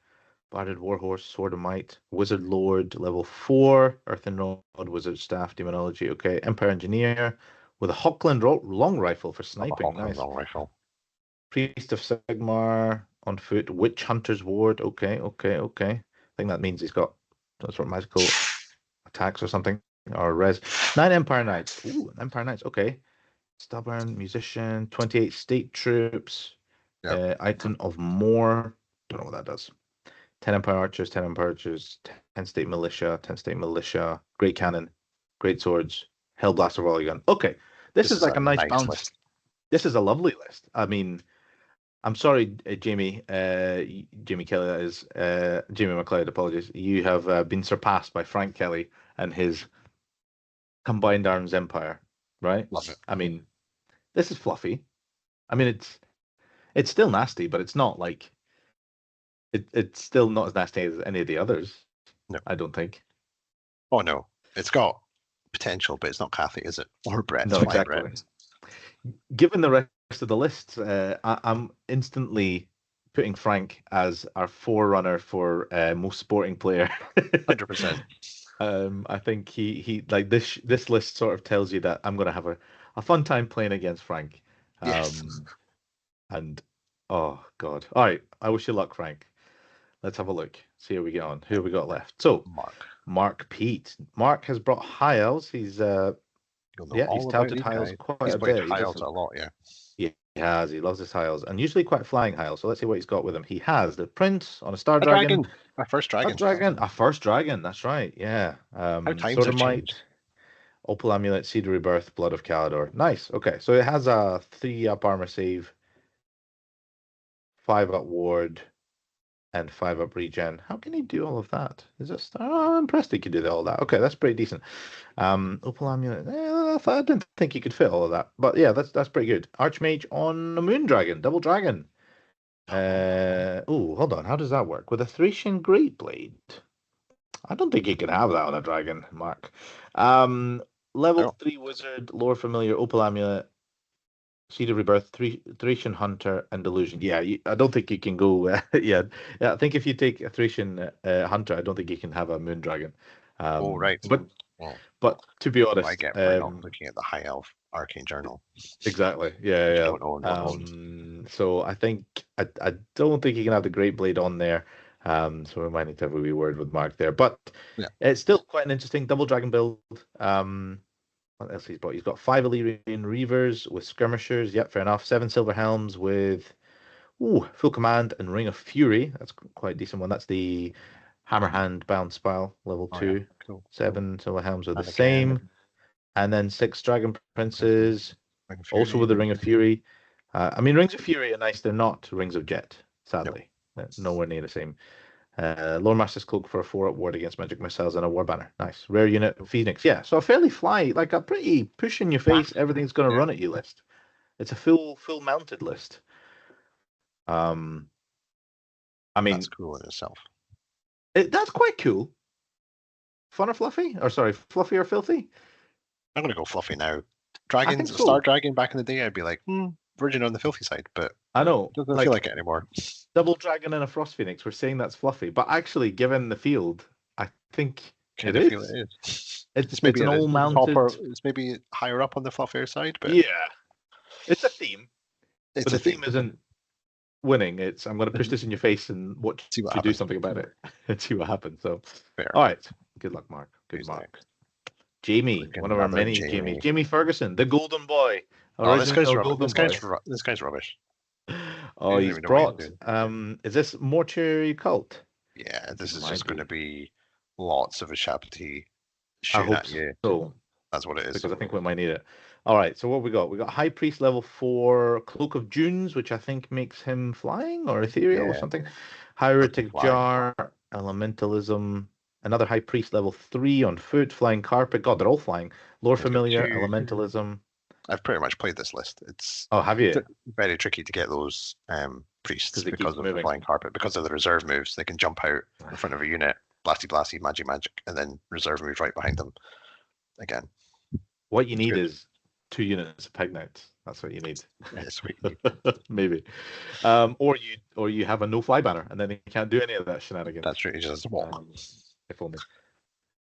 barded warhorse, sword of might, wizard lord, level 4, earthen rod, wizard staff, demonology. Okay, Empire engineer with a Hockland long rifle for sniping. Nice. Long rifle. Priest of Sigmar on foot, Witch Hunter's Ward. Okay. I think that means he's got some sort of magical attacks or something. Or res. 9 Empire Knights. Ooh, Empire Knights. Okay. Stubborn musician, 28 state troops. Item of more. Don't know what that does. 10 Empire Archers, 10 Empire Archers, 10 state militia, 10 state militia, great cannon, great swords, Hellblaster volley gun. Okay. This is like a nice balance. List. This is a lovely list. I mean, I'm sorry, Jamie. Jamie Kelly, that is. Jamie McLeod, apologies. You have been surpassed by Frank Kelly and his Combined Arms Empire, right? Love it. I mean, this is fluffy. I mean, it's still nasty, but it's not like it's still not as nasty as any of the others. No, I don't think. Oh no, it's got potential, but it's not Cathay, is it? Or Brett? No, exactly. Brett. Given the rest of the list, I'm instantly putting Frank as our forerunner for most sporting player. 100%. I think he like this list sort of tells you that I'm going to have a fun time playing against Frank. Yes. And oh god, all right. I wish you luck, Frank. Let's have a look. See how we get on. Who have we got left? So Mark Pete. Mark has brought High Elves. He's he's touted High Elves quite a bit. High Elves a lot, yeah. He has. He loves his High Elves, and usually quite flying High Elves. So let's see what he's got with him. He has the Prince on a Star Dragon. Our first dragon. A first dragon. That's right. Yeah. How times Sword have of Might, changed. Opal Amulet, Seed of Rebirth, Blood of Calidor. Nice. Okay, so it has a 3-up armor save, 5-up ward, and 5-up regen. How can he do all of that? Is it Star? Oh, I'm impressed he could do all that. Okay, that's pretty decent. Opal Amulet. I didn't think he could fit all of that, but yeah, that's pretty good. Archmage on a Moon Dragon, double dragon. Oh, hold on. How does that work with a Thracian Great Blade? I don't think he can have that on a dragon, Mark. Level 3 wizard, lore familiar, Opal Amulet, Seed of Rebirth, Thracian Hunter, and Delusion. Yeah, I don't think you can go. Yeah, I think if you take a Thracian Hunter, I don't think you can have a Moon Dragon. Right. But to be honest, I get for not looking at the High Elf Arcane Journal. Exactly. Yeah. Don't own. So I think I don't think you can have the Great Blade on there. So we might need to have a wee word with Mark there. But it's still quite an interesting double dragon build. What else he's brought? He's got 5 Illyrian Reavers with skirmishers. Yep, fair enough. 7 Silver Helms with full command and Ring of Fury. That's quite a decent one. That's the Hammerhand bound spell, level 2. Yeah. Cool. 7 Silver Helms are the same. And then 6 Dragon Princes, also with the Ring of Fury. I mean, Rings of Fury are nice. They're not Rings of Jet, sadly. Nope. Nowhere near the same. Lore Master's Cloak for a 4-up ward against magic missiles and a war banner. Nice. Rare unit, Phoenix. Yeah, so a fairly like a pretty push in your face, everything's going to run at you list. It's a full mounted list. I mean, that's cool in itself. That's quite cool. Fun or fluffy? Or sorry, fluffy or filthy? I'm going to go fluffy now. Dragons, so. Star Dragon back in the day, I'd be like, virgin on the filthy side, but I know. Doesn't feel like it anymore. Double Dragon and a Frost Phoenix, we're saying that's fluffy, but actually, given the field, I think it is. It's maybe an all-mounted. It's maybe higher up on the fluffier side, but yeah, it's a theme. But the theme isn't winning. It's I'm going to push this in your face and watch you do something about it and see what happens. So, fair. All right. Good luck, Mark. Good Mark. Jamie, one of our Another many Jamie. Jamie Ferguson, the golden boy. Oh, this guy's Boy. this guy's rubbish. Oh, He doesn't he's even know what he's brought. doing. Is this Mortuary Cult? Yeah, this is Might just going to be. be lots of Ushabti I shooting hope at you. so, That's what it is. because I think we might need it. All right, so what we got? We got High Priest level 4, Cloak of Dunes, which I think makes him flying or ethereal or Yeah. something. Hieratic Flying. Jar, Elementalism, another High Priest level 3 on foot, Flying Carpet. God, they're all flying. Lore He's got Familiar, 2. Elementalism. I've pretty much played this list. It's Oh, have you? very tricky to get those priests They because keep of the moving. flying carpet, because of the reserve moves. They can jump out in front of a unit, blasty, magic, and then reserve move right behind them. Again, What you it's need good. is 2 units of Peg Knights. That's what you need. Yeah, sweet. Maybe. Or you have a no-fly banner, and then you can't do any of that shenanigans. That's true. He just has a walk. If only.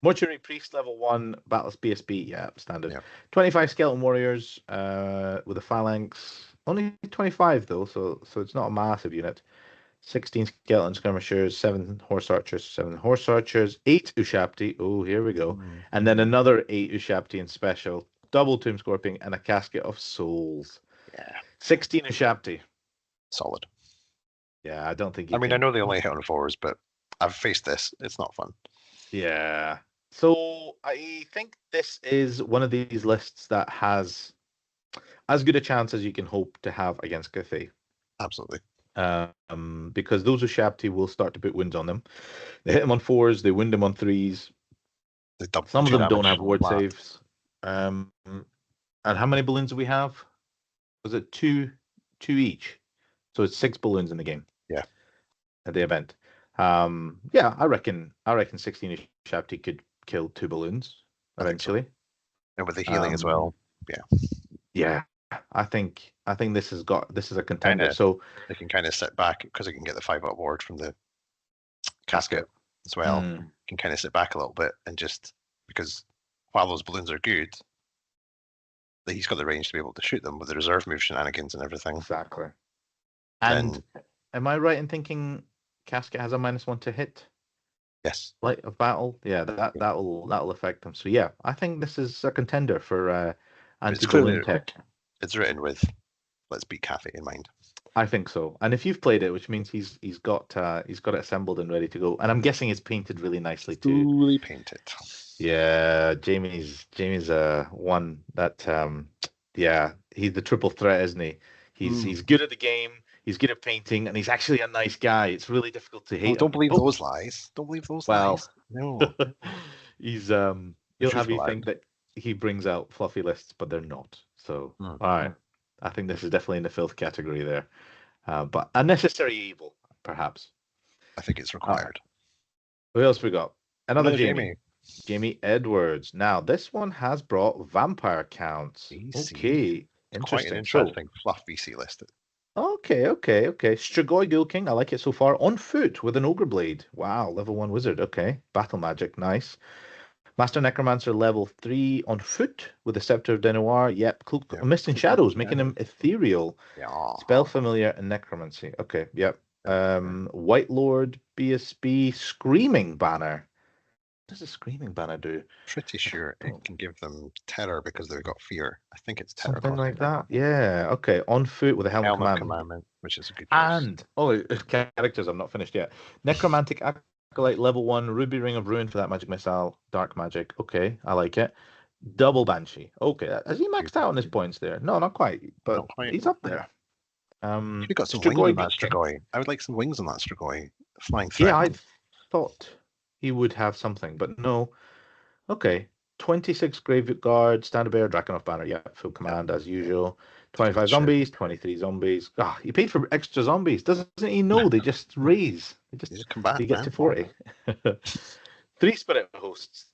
Mortuary Priest level 1, Battles BSB, yeah, standard. Yeah. 25 Skeleton Warriors with a Phalanx. Only 25 though, so it's not a massive unit. 16 Skeleton Skirmishers, 7 Horse Archers, 8 Ushabti. Oh, here we go. And then another 8 Ushabti in special, double Tomb Scorpion, and a Casket of Souls. Yeah. 16 Ushabti. Solid. Yeah, I don't think I know they only hit on 4s, but I've faced this. It's not fun. Yeah. So I think this is one of these lists that has as good a chance as you can hope to have against Cathay. Absolutely. Because those Ushabti will start to put wounds on them. They hit them on 4s, they wound them on 3s. Some of them don't have ward saves. And how many balloons do we have? Was it two each? So it's 6 balloons in the game. Yeah. At the event. Yeah, I reckon 16 Ushabti could kill 2 balloons eventually. And with the healing as well. Yeah. Yeah. I think this is a contender. So they can kind of sit back because they can get the 5-up ward from the casket as well. Can kind of sit back a little bit and just, because while those balloons are good, he's got the range to be able to shoot them with the reserve move shenanigans and everything. Exactly. And am I right in thinking casket has a -1 to hit? Yes. Light of battle? Yeah, that'll affect them. So yeah, I think this is a contender for anti-balloon tech. It's written with let's beat Cathay in mind. I think so. And if you've played it, which means he's got it assembled and ready to go. And I'm guessing it's painted really nicely too. Fully painted. Yeah, Jamie's one that he's the triple threat, isn't he? He's good at the game, he's good at painting, and he's actually a nice guy. It's really difficult to hate him. Don't believe those lies. Don't believe those lies. No. He's he'll have you think that he brings out fluffy lists, but they're not. So all right. I think this is definitely in the filth category there. But a necessary evil, perhaps. I think it's required. Who else we got? Another Jamie. Jamie Edwards. Now, this one has brought vampire counts. Okay. It's quite an interesting fluff VC list. Okay. Strigoi Ghoul King. I like it so far. On foot with an Ogre Blade. Wow, level 1 wizard. Okay. Battle Magic. Nice. Master Necromancer level 3 on foot with the Scepter of Denoir. Yep. Mist and Shadows, making him ethereal. Yeah. Spell Familiar and Necromancy. Okay. Yep. White Lord BSB Screaming Banner. What does a Screaming Banner do? Pretty sure it can give them terror because they've got fear. I think it's terror. Something like that. Yeah. Okay. On foot with a Helm of Commandment. Which is a good choice. And characters I'm not finished yet. Necromantic Acolyte level 1, Ruby Ring of Ruin for that magic missile, dark magic. Okay, I like it. Double Banshee. Okay, has he maxed out on his points there? No, not quite, but he's up there. You've got some wings on that Strigoi. I would like some wings on that Strigoi. Flying threat. Yeah, I thought he would have something, but no. Okay, 26 Graveguard, Standard Bearer, Drakenhof Banner. Yeah, full command as usual. 25 zombies, 23 zombies. He paid for extra zombies. Doesn't he know? They just raise. They just come back. They get to 40. 3 Spirit Hosts,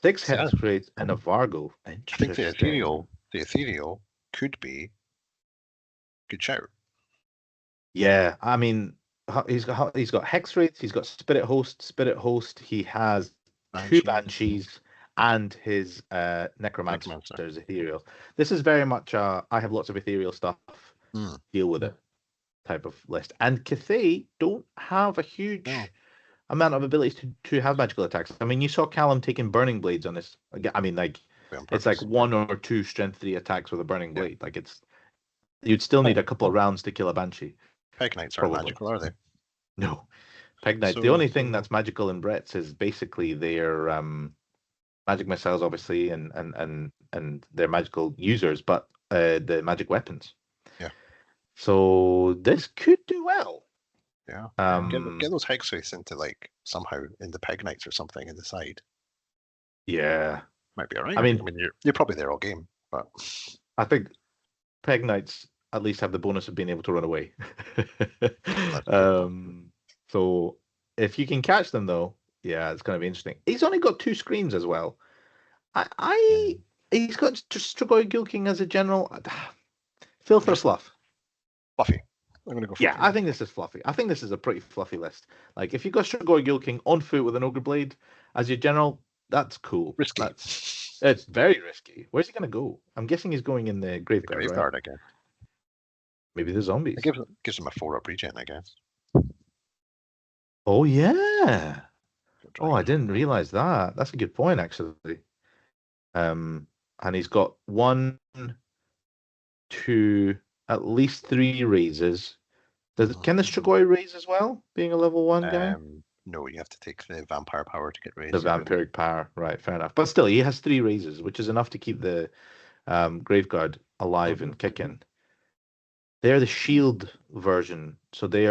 6 Hex Crates, and a Vargo. I think the ethereal could be good shout. Yeah, I mean, he's got Hex Rates, he's got Spirit Host. He has 2 Banshees. And his Necromancer's ethereal. This is very much I have lots of ethereal stuff. Deal with it type of list. And Cathay don't have a huge amount of abilities to have magical attacks. I mean, you saw Callum taking burning blades on this. I mean, like On it's like purpose. 1 or 2 strength 3 attacks with a burning Yeah. blade. Like you'd still need Peg, a couple of rounds to kill a banshee, Peg Knights aren't probably. magical, are they? No, Peg Knights. The So only thing that's magical in Brett's is basically their magic missiles, obviously, and they're magical users, but the magic weapons. yeah, So this could do well. yeah. Um, Get those Hexface into like somehow in the Peg Knights or something in the side. yeah. Might be alright. I I mean, mean, you're probably there all game, but I think Peg Knights at least have the bonus of being able to run away. that's true. So if you can catch them though, yeah, it's going to be interesting. He's only got 2 screens as well. He's got just Strigoi Gilking as a general. Filth or fluff? Fluffy. I'm gonna go fluffy. Yeah, I think this is fluffy. I think this is a pretty fluffy list. Like if you got Strigoi Gilking on foot with an Ogre Blade as your general, that's cool. Risky. It's very risky. Where's he going to go? I'm guessing he's going in the Graveguard, right? Graveguard, I guess. Maybe the zombies. It gives him a 4-up regen, I guess. Oh yeah. Oh, I didn't realize that. That's a good point, actually. And he's got 1, 2, at least 3 raises. Can the Strigoi raise as well, being a level 1 guy? No, you have to take the vampire power to get raised. The vampiric power, right? Fair enough. But still, he has 3 raises, which is enough to keep the Graveguard alive and kicking. They're the shield version, so he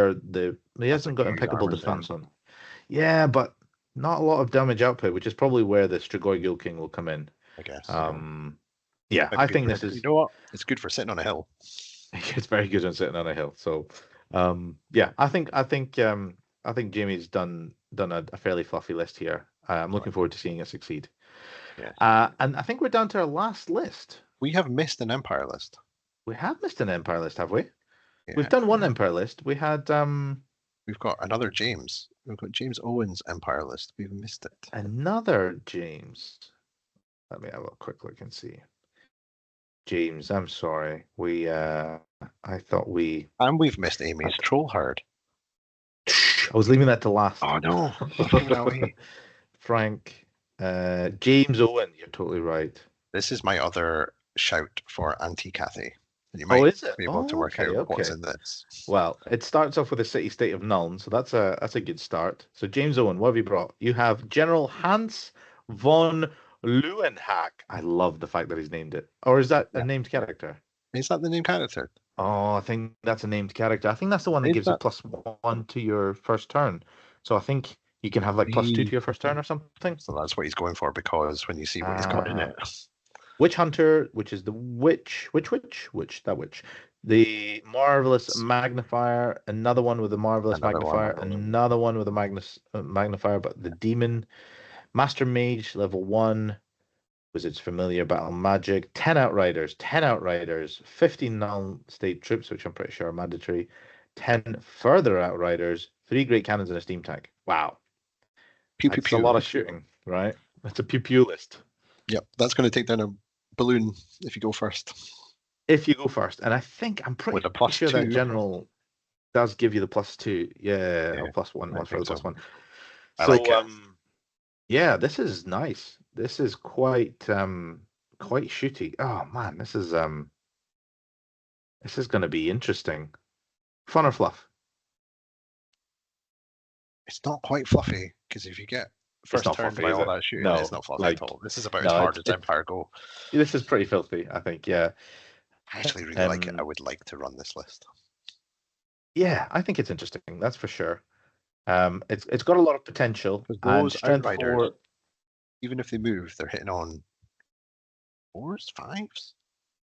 hasn't got impeccable defense on. Yeah, but not a lot of damage output, which is probably where the Strigoi Gilking will come in. I guess. Yeah, I think this is. You know what? It's good for sitting on a hill. It's very good on sitting on a hill. So, yeah, I think Jamie's done a fairly fluffy list here. I'm looking forward to seeing it succeed. Yeah. And I think we're down to our last list. We have missed an Empire list. We have missed an Empire list, have we? Yeah. We've done one Empire list. We had We've got another James. We've got James Owen's Empire list. We've missed it. Another James. Let me have a quick look and see. James, I'm sorry. I thought we. And we've missed Amy's Troll Herd. I was leaving that to last. Oh no. Frank. James Owen, you're totally right. This is my other shout for anti-Cathay. You might is it? be able to work out what's in this. Well, it starts off with a city-state of Nuln, so that's a good start. So James Owen, what have you brought? You have General Hans von Leeuwenhoek. I love the fact that he's named it. Or is that a named character? Is that the named character? Oh, I think that's a named character. I think that's the one that gives you +1 to your first turn. So I think you can have like +2 to your first turn or something. So that's what he's going for, because when you see what he's got in it. Witch Hunter, which is the witch. The Marvelous Magnifier, another one with a Marvelous Magnifier, another one with a Magnifier, but the Demon. Master Mage, level 1. Wizard's Familiar, Battle Magic. 10 Outriders, 15 Null State Troops, which I'm pretty sure are mandatory. 10 further Outriders, 3 Great Cannons and a Steam Tank. Wow. That's a lot of shooting, right? That's a pew-pew list. Yep, that's going to take down a balloon if you go first. And I'm pretty sure that general does give you the +2. Yeah. Or +1 for the +1. I like it. Yeah, this is nice. This is quite shooty. Oh man, this is going to be interesting. Fun or fluff? It's not quite fluffy, because if you get first turn fluffy, by all that shooting, it's not fluffy at all. This is about as hard as Empire go. This is pretty filthy, I think. Yeah, I actually really like it. I would like to run this list. Yeah, I think it's interesting. That's for sure. It's got a lot of potential. Those Outriders, even if they move, they're hitting on 4s, 5s,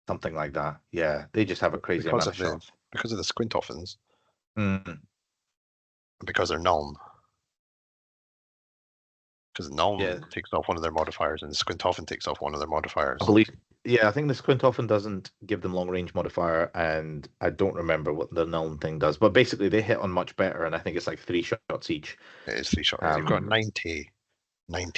something like that. Yeah, they just have a crazy amount of shots because of the Squintoffins. Mm. Because they're Nuln. Because Nuln takes off one of their modifiers, and the Squintoffin takes off one of their modifiers. I believe. Yeah, I think the Squintoffin doesn't give them long range modifier, and I don't remember what the Nuln thing does. But basically, they hit on much better, and I think it's like 3 shots each. It is 3 shots. They've got 90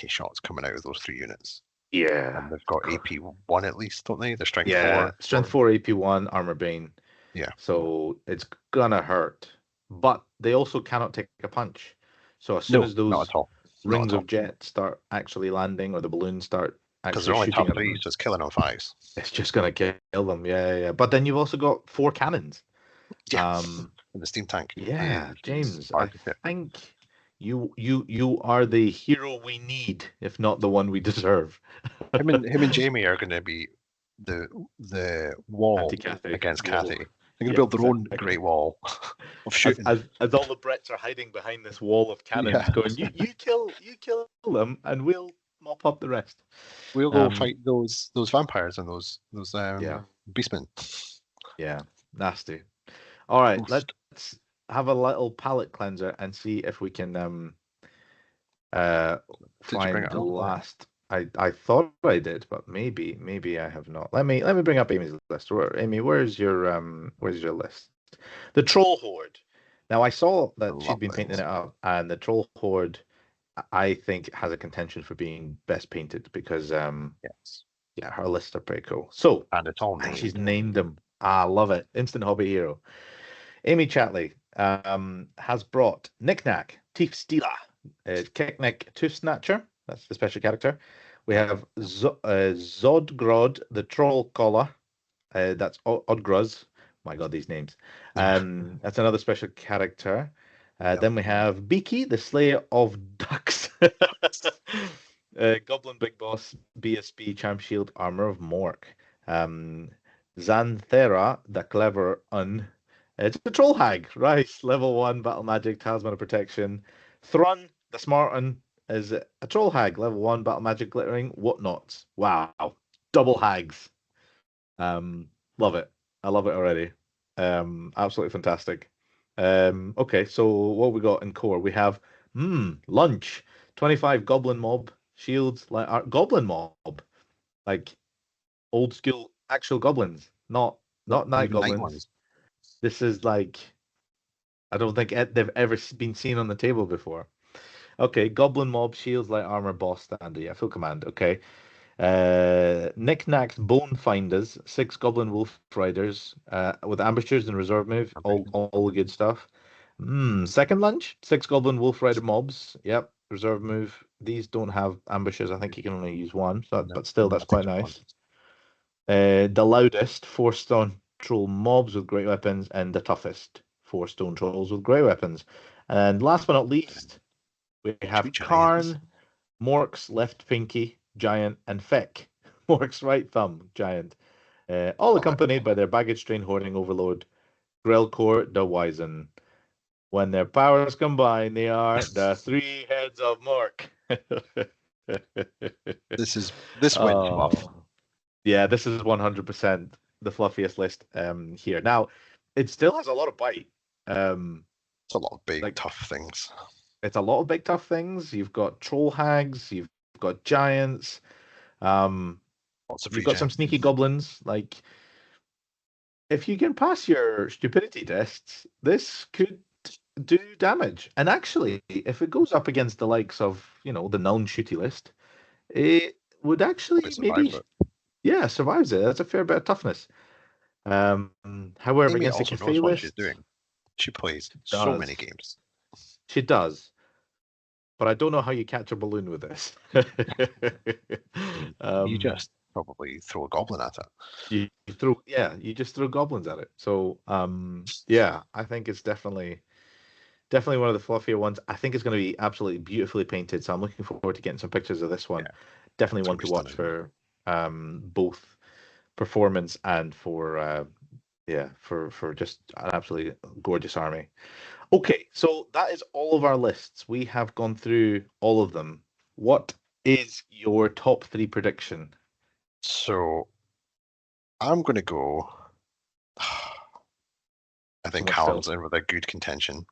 shots coming out of those 3 units. Yeah. And they've got AP1 at least, don't they? They're strength 4. Yeah, strength 4, AP1, armor bane. Yeah. So it's gonna hurt, but they also cannot take a punch. So as soon No, as not those at all. Not rings at all. of jets start actually landing, or the balloons start Because actually they're only shooting top at three, them, so it's killing on fives. it's just gonna kill them. Yeah, yeah. But then you've also got 4 cannons. Yeah. Um, And the steam tank yeah, is James, I hard to hit. think you are the hero we need, if not the one we deserve. Him and Jamie are going to be the wall Anti-Cathay against wall. Cathay. They're going to Yeah, build their own exactly. great wall of As, shooting. as as all the Brits are hiding behind this wall of cannons, Yeah, going, you kill them, and we'll mop up the rest. we'll go Um, fight those vampires and those yeah, beastmen. yeah, nasty. All right, Oof. let's have a little palate cleanser and see if we can uh Did you bring find it the up? last. I thought I did, but maybe I have not. Let me bring up Amy's list. Amy, where's your list? The Troll Horde. Now I saw I that she'd love been painting those. it up, and the Troll Horde I think has a contention for being best painted because Yes, yeah, her lists are pretty cool. So, and it's all and she's named. named them. Ah, love it. Instant hobby hero. Amy Chatley has brought Knick-Knack, Teeth Stealer, Kick-Nick, Tooth Snatcher. That's the special character. We have Zodgrod, the Troll Collar. That's Odgruz. My God, these names. That's another special character. Yep. Then we have Beaky, the Slayer of Ducks. Goblin Big Boss, BSB, Champ Shield, Armor of Mork. Xanthera, the Clever Un. It's a Troll Hag, Rice, level 1, Battle Magic, Talisman of Protection. Thrun, the Smart Un, is a Troll Hag, level 1, Battle Magic, Glittering, Whatnots. Wow. Double Hags. Love it. I love it already. Absolutely fantastic. Okay, so what we got in core? We have lunch, 25 goblin mob, shields, like goblin mob, like old school actual goblins, not Not night even night goblins. ones. This is like I don't think they've ever been seen on the table before. Okay, goblin mob, shields, light armor, boss standard. Yeah, full command. Okay. Knick-Knack's Bone Finders, 6 Goblin Wolf Riders, with ambushers and reserve move, all the good stuff. Second lunch, 6 Goblin Wolf Rider mobs. Yep, reserve move. These don't have ambushers. I think you can only use one, so, No, but still, no, that's it takes quite one. nice. The loudest, 4 Stone Troll mobs with great weapons, and the toughest, 4 Stone Trolls with great weapons. And last but not least, we 2 have giants. Karn, Mork's left pinky, giant, and Feck, Mork's right thumb, giant. All Love it. accompanied by their baggage train hoarding overlord, Grelcore the Wizen. When their powers combine, they are the 3 heads of Mork. This went fluff. Oh, yeah, this is 100% the fluffiest list here. Now, it still has a lot of bite. It's a lot of big Like tough things. it's a lot of big tough things. You've got troll hags, you've got giants, um, Lots of you've got regen. some sneaky goblins. Like if you can pass your stupidity tests, this could do damage. And actually, if it goes up against the likes of, the Nuln shooty list, it would Probably actually survives maybe, it. yeah, survives it. That's a fair bit of toughness. Um, However, Amy against the also Cathay knows what she's list, doing. She plays so does. many games. She does. But I don't know how you catch a balloon with this. You um, just probably throw a goblin at it. you just throw goblins at it. So, yeah, I think it's definitely one of the fluffier ones. I think it's going to be absolutely beautifully painted. So I'm looking forward to getting some pictures of this one. Yeah, Definitely it's gonna one be to watch stunning. for both performance and for for just an absolutely gorgeous army. Okay, so that is all of our lists. We have gone through all of them. What is your top 3 prediction? So I'm gonna go. I So think much still. Callum's in with a good contention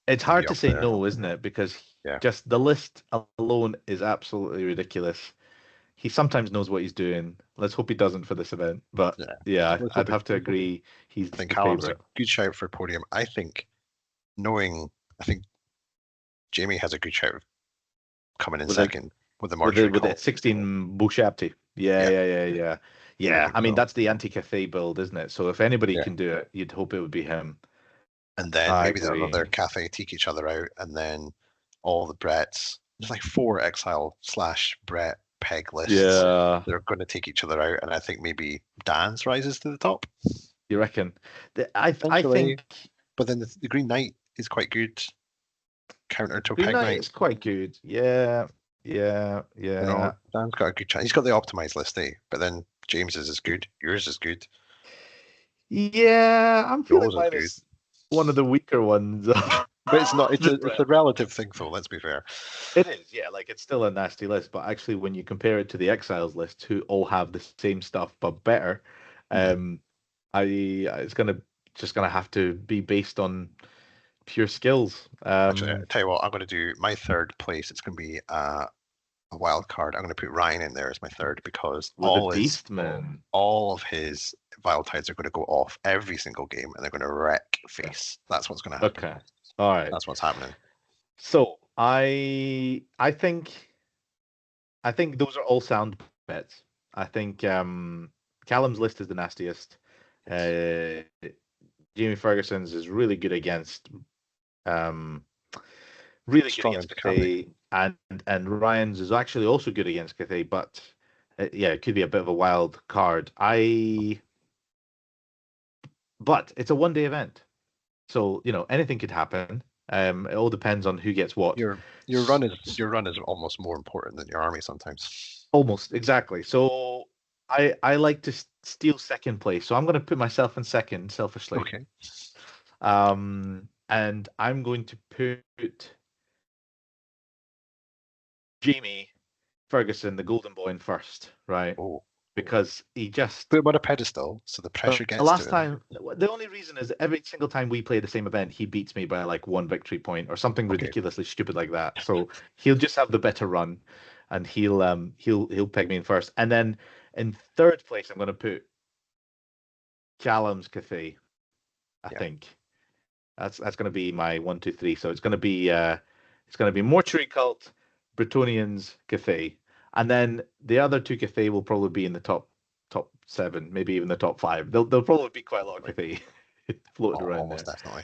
It's to be hard to up say there. no, isn't it? Because Yeah, just the list alone is absolutely ridiculous. He sometimes knows what he's doing. Let's hope he doesn't for this event. But yeah. yeah, Let's I'd hope it. have to agree he's I think the Callum's a favorite. good shout for podium. I think knowing, I think Jamie has a good shout coming in With a second with the with the mortuary with the call. 16 Bushapti. Yeah, Yeah, yeah, yeah, yeah. I Yeah, think I mean so. that's the anti-Cathay build, isn't it? So if anybody Yeah, can do it, you'd hope it would be him. and then I maybe the agree. other Cathay take each other out, and then all the Brets. There's like 4 exile / Bret peg lists. Yeah. They're going to take each other out, and I think maybe Dance rises to the top. You reckon? I Potentially. think But then the Green Knight is quite good. Counter to Green Peg Knight Knight. is quite good. Yeah. You know, Dan's got a good chance. He's got the optimized list, but then James's is good. Yours is good. Yeah, I'm feeling Yours is mine good. is one of the weaker ones. But it's not. It's a relative thing, though. Let's be fair. It is, yeah. Like it's still a nasty list, but actually, when you compare it to the Exiles list, who all have the same stuff but better, it's just gonna have to be based on pure skills. Actually, I tell you what, I'm going to do my third place. It's going to be a wild card. I'm going to put Ryan in there as my third because with the Beastmen, all of his Vile Tides are going to go off every single game, and they're going to wreck face. That's what's going to happen. Okay, all right. That's what's happening. So I think those are all sound bets. I think Callum's list is the nastiest. Jamie Ferguson's is really good against Cathay, and Ryan's is actually also good against Cathay, but yeah, it could be a bit of a wild card. But it's a one-day event, so anything could happen. It all depends on who gets what. Your run is almost more important than your army sometimes. Almost exactly. So I like to steal second place, so I'm going to put myself in second selfishly. Okay. And I'm going to put Jamie Ferguson, the Golden Boy, in first, right? Oh. Because he just put him on a pedestal, so the pressure gets. Last time, the only reason is every single time we play the same event, he beats me by like 1 victory point or something ridiculously stupid like that. So he'll just have the better run, and he'll peg me in first, and then in third place, I'm going to put Callum's Cathay. I think that's going to be my 1, 2, 3. So it's going to be Mortuary Cult, Bretonnians, Cathay, and then the other 2 Cathay will probably be in the top 7, maybe even the top 5. There'll probably be quite a lot of Cathay floated around almost there. Definitely.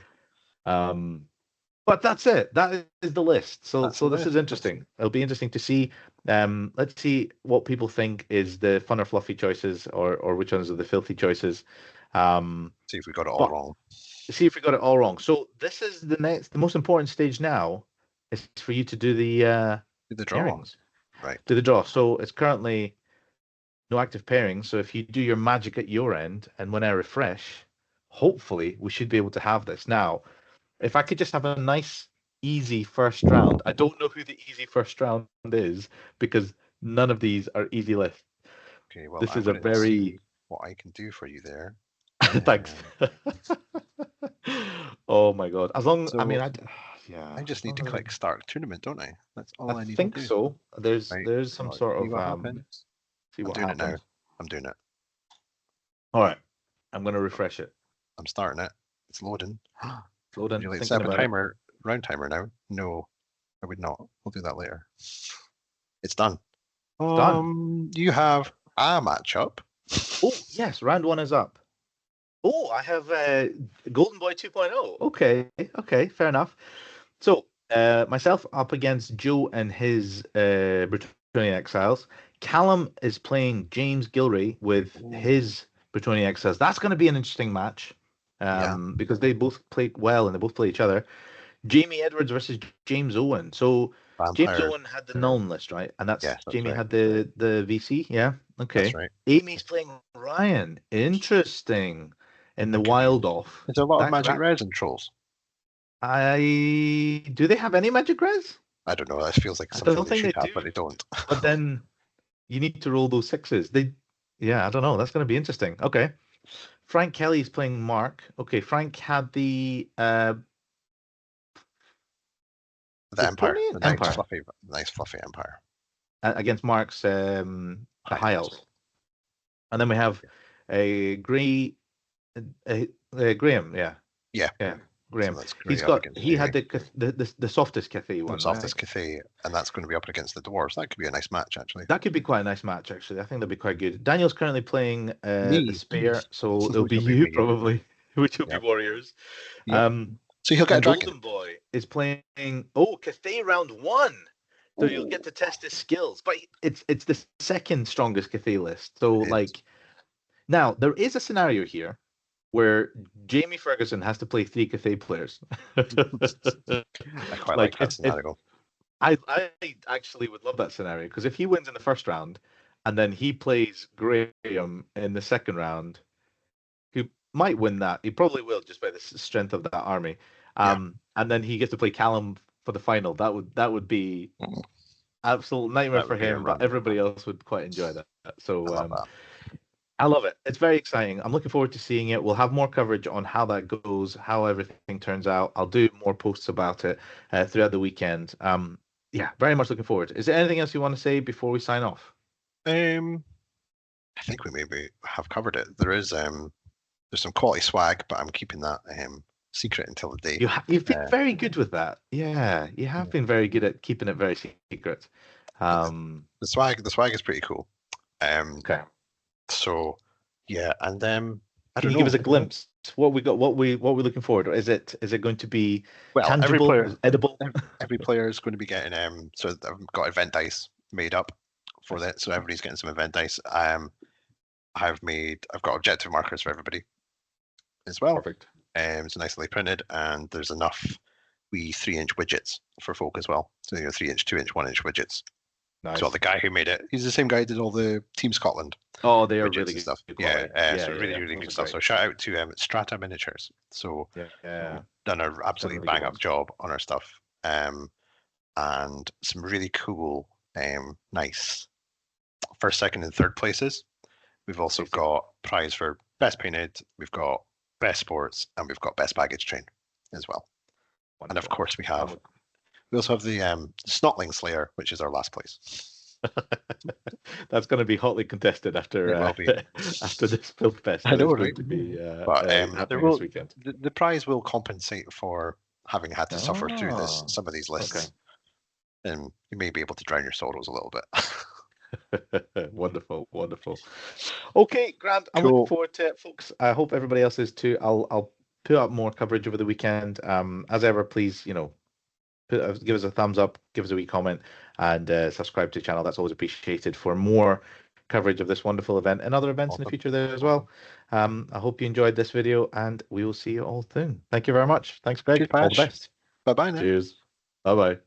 But that's it. That is the list. So this is interesting. It'll be interesting to see. Let's see what people think is the fun or fluffy choices, or which ones are the filthy choices. See if we got it all wrong. See if we got it all wrong. So this is the most important stage now is for you to do the draw. Pairings. Right. Do the draw. So it's currently no active pairings. So if you do your magic at your end, and when I refresh, hopefully we should be able to have this. Now, if I could just have a nice, easy first round. I don't know who the easy first round is because none of these are easy lists. Okay, well, this is a very what I can do for you there. Thanks. Oh my god! As long, so, I just need to click start tournament, don't I? That's all I need to do. I think so. There's some sort see of what happens. See what I'm doing happens. it now. I'm doing it. All right, I'm going to refresh it. I'm starting it. It's loading. It's loading. Would you like to set up a round timer now? No, I would not. We'll do that later. It's done. It's done. You have a matchup. Oh yes, round 1 is up. Oh, I have Golden Boy 2.0. Okay, fair enough. So myself up against Joe and his Bretonnian Exiles. Callum is playing James Gilray with his Bretonnian Exiles. That's going to be an interesting match because they both play well and they both play each other. Jamie Edwards versus James Owen. So James Owen had the Nuln list, right? And that's Jamie had the VC. Yeah. Okay. That's right. Amy's playing Ryan. Interesting. In the wild off. Is there a lot of magic res and trolls? Do they have any magic res? I don't know. That feels like something they should have, but they don't. But then you need to roll those 6s. I don't know. That's going to be interesting. Okay. Frank Kelly's playing Mark. Okay, Frank had the Empire. The nice fluffy Empire. Against Mark's High Elves. And then we have a Graham, Graham. So he had the softest Cathay one. The softest Cathay, and that's going to be up against the Dwarfs. That could be a nice match, actually. That could be quite a nice match, actually. I think that'd be quite good. Daniel's currently playing the Spare, so it'll be you probably, which will be Warriors. Yep. So he'll get a And dragon. Golden Boy is playing Cathay round 1. So you'll get to test his skills. But it's the second strongest Cathay list. So like now there is a scenario here where Jamie Ferguson has to play 3 Cathay players. I quite like that scenario. I actually would love that scenario, because if he wins in the first round and then he plays Graham in the second round, he might win that. He probably will, just by the strength of that army. And then he gets to play Callum for the final. That would be absolute nightmare for him, but everybody else would quite enjoy that. So I love it. It's very exciting. I'm looking forward to seeing it. We'll have more coverage on how that goes, how everything turns out. I'll do more posts about it throughout the weekend. Yeah, very much looking forward. Is there anything else you want to say before we sign off? I think we maybe have covered it. There's some quality swag, but I'm keeping that secret until the day. You've been very good with that. Yeah, you have been very good at keeping it very secret. The swag is pretty cool. Okay. So yeah, and Can you give us a glimpse? What we got? What we're looking forward to? Is it going to be tangible, edible? Every player is going to be getting So I've got event dice made up for that. So everybody's getting some event dice. I've got objective markers for everybody as well. Perfect. So nicely printed, and there's enough wee 3-inch widgets for folk as well. So 3-inch, 2-inch, 1-inch widgets. Nice. So the guy who made it, he's the same guy who did all the Team Scotland. Oh, they are really good stuff. Really good stuff. Great. So shout out to Strata Miniatures. So done an absolutely bang up job on our stuff, and some really cool, nice first, second, and third places. We've also got prize for best painted. We've got best sports, and we've got best baggage train as well. Wonderful. And of course we also have the Snotling Slayer, which is our last place. That's going to be hotly contested after after this Filth Fest. I know, right? To be, but this weekend. The prize will compensate for having had to suffer through some of these lists, and you may be able to drown your sorrows a little bit. Wonderful. Okay, Grant, I'm looking forward to it, folks. I hope everybody else is too. I'll put up more coverage over the weekend. As ever, please, give us a thumbs up, give us a wee comment, and subscribe to the channel. That's always appreciated for more coverage of this wonderful event and other events in the future there as well. I hope you enjoyed this video, and we will see you all soon. Thank you very much. Thanks, Greg. Cheers, all the best. Bye-bye now. Cheers. Bye-bye.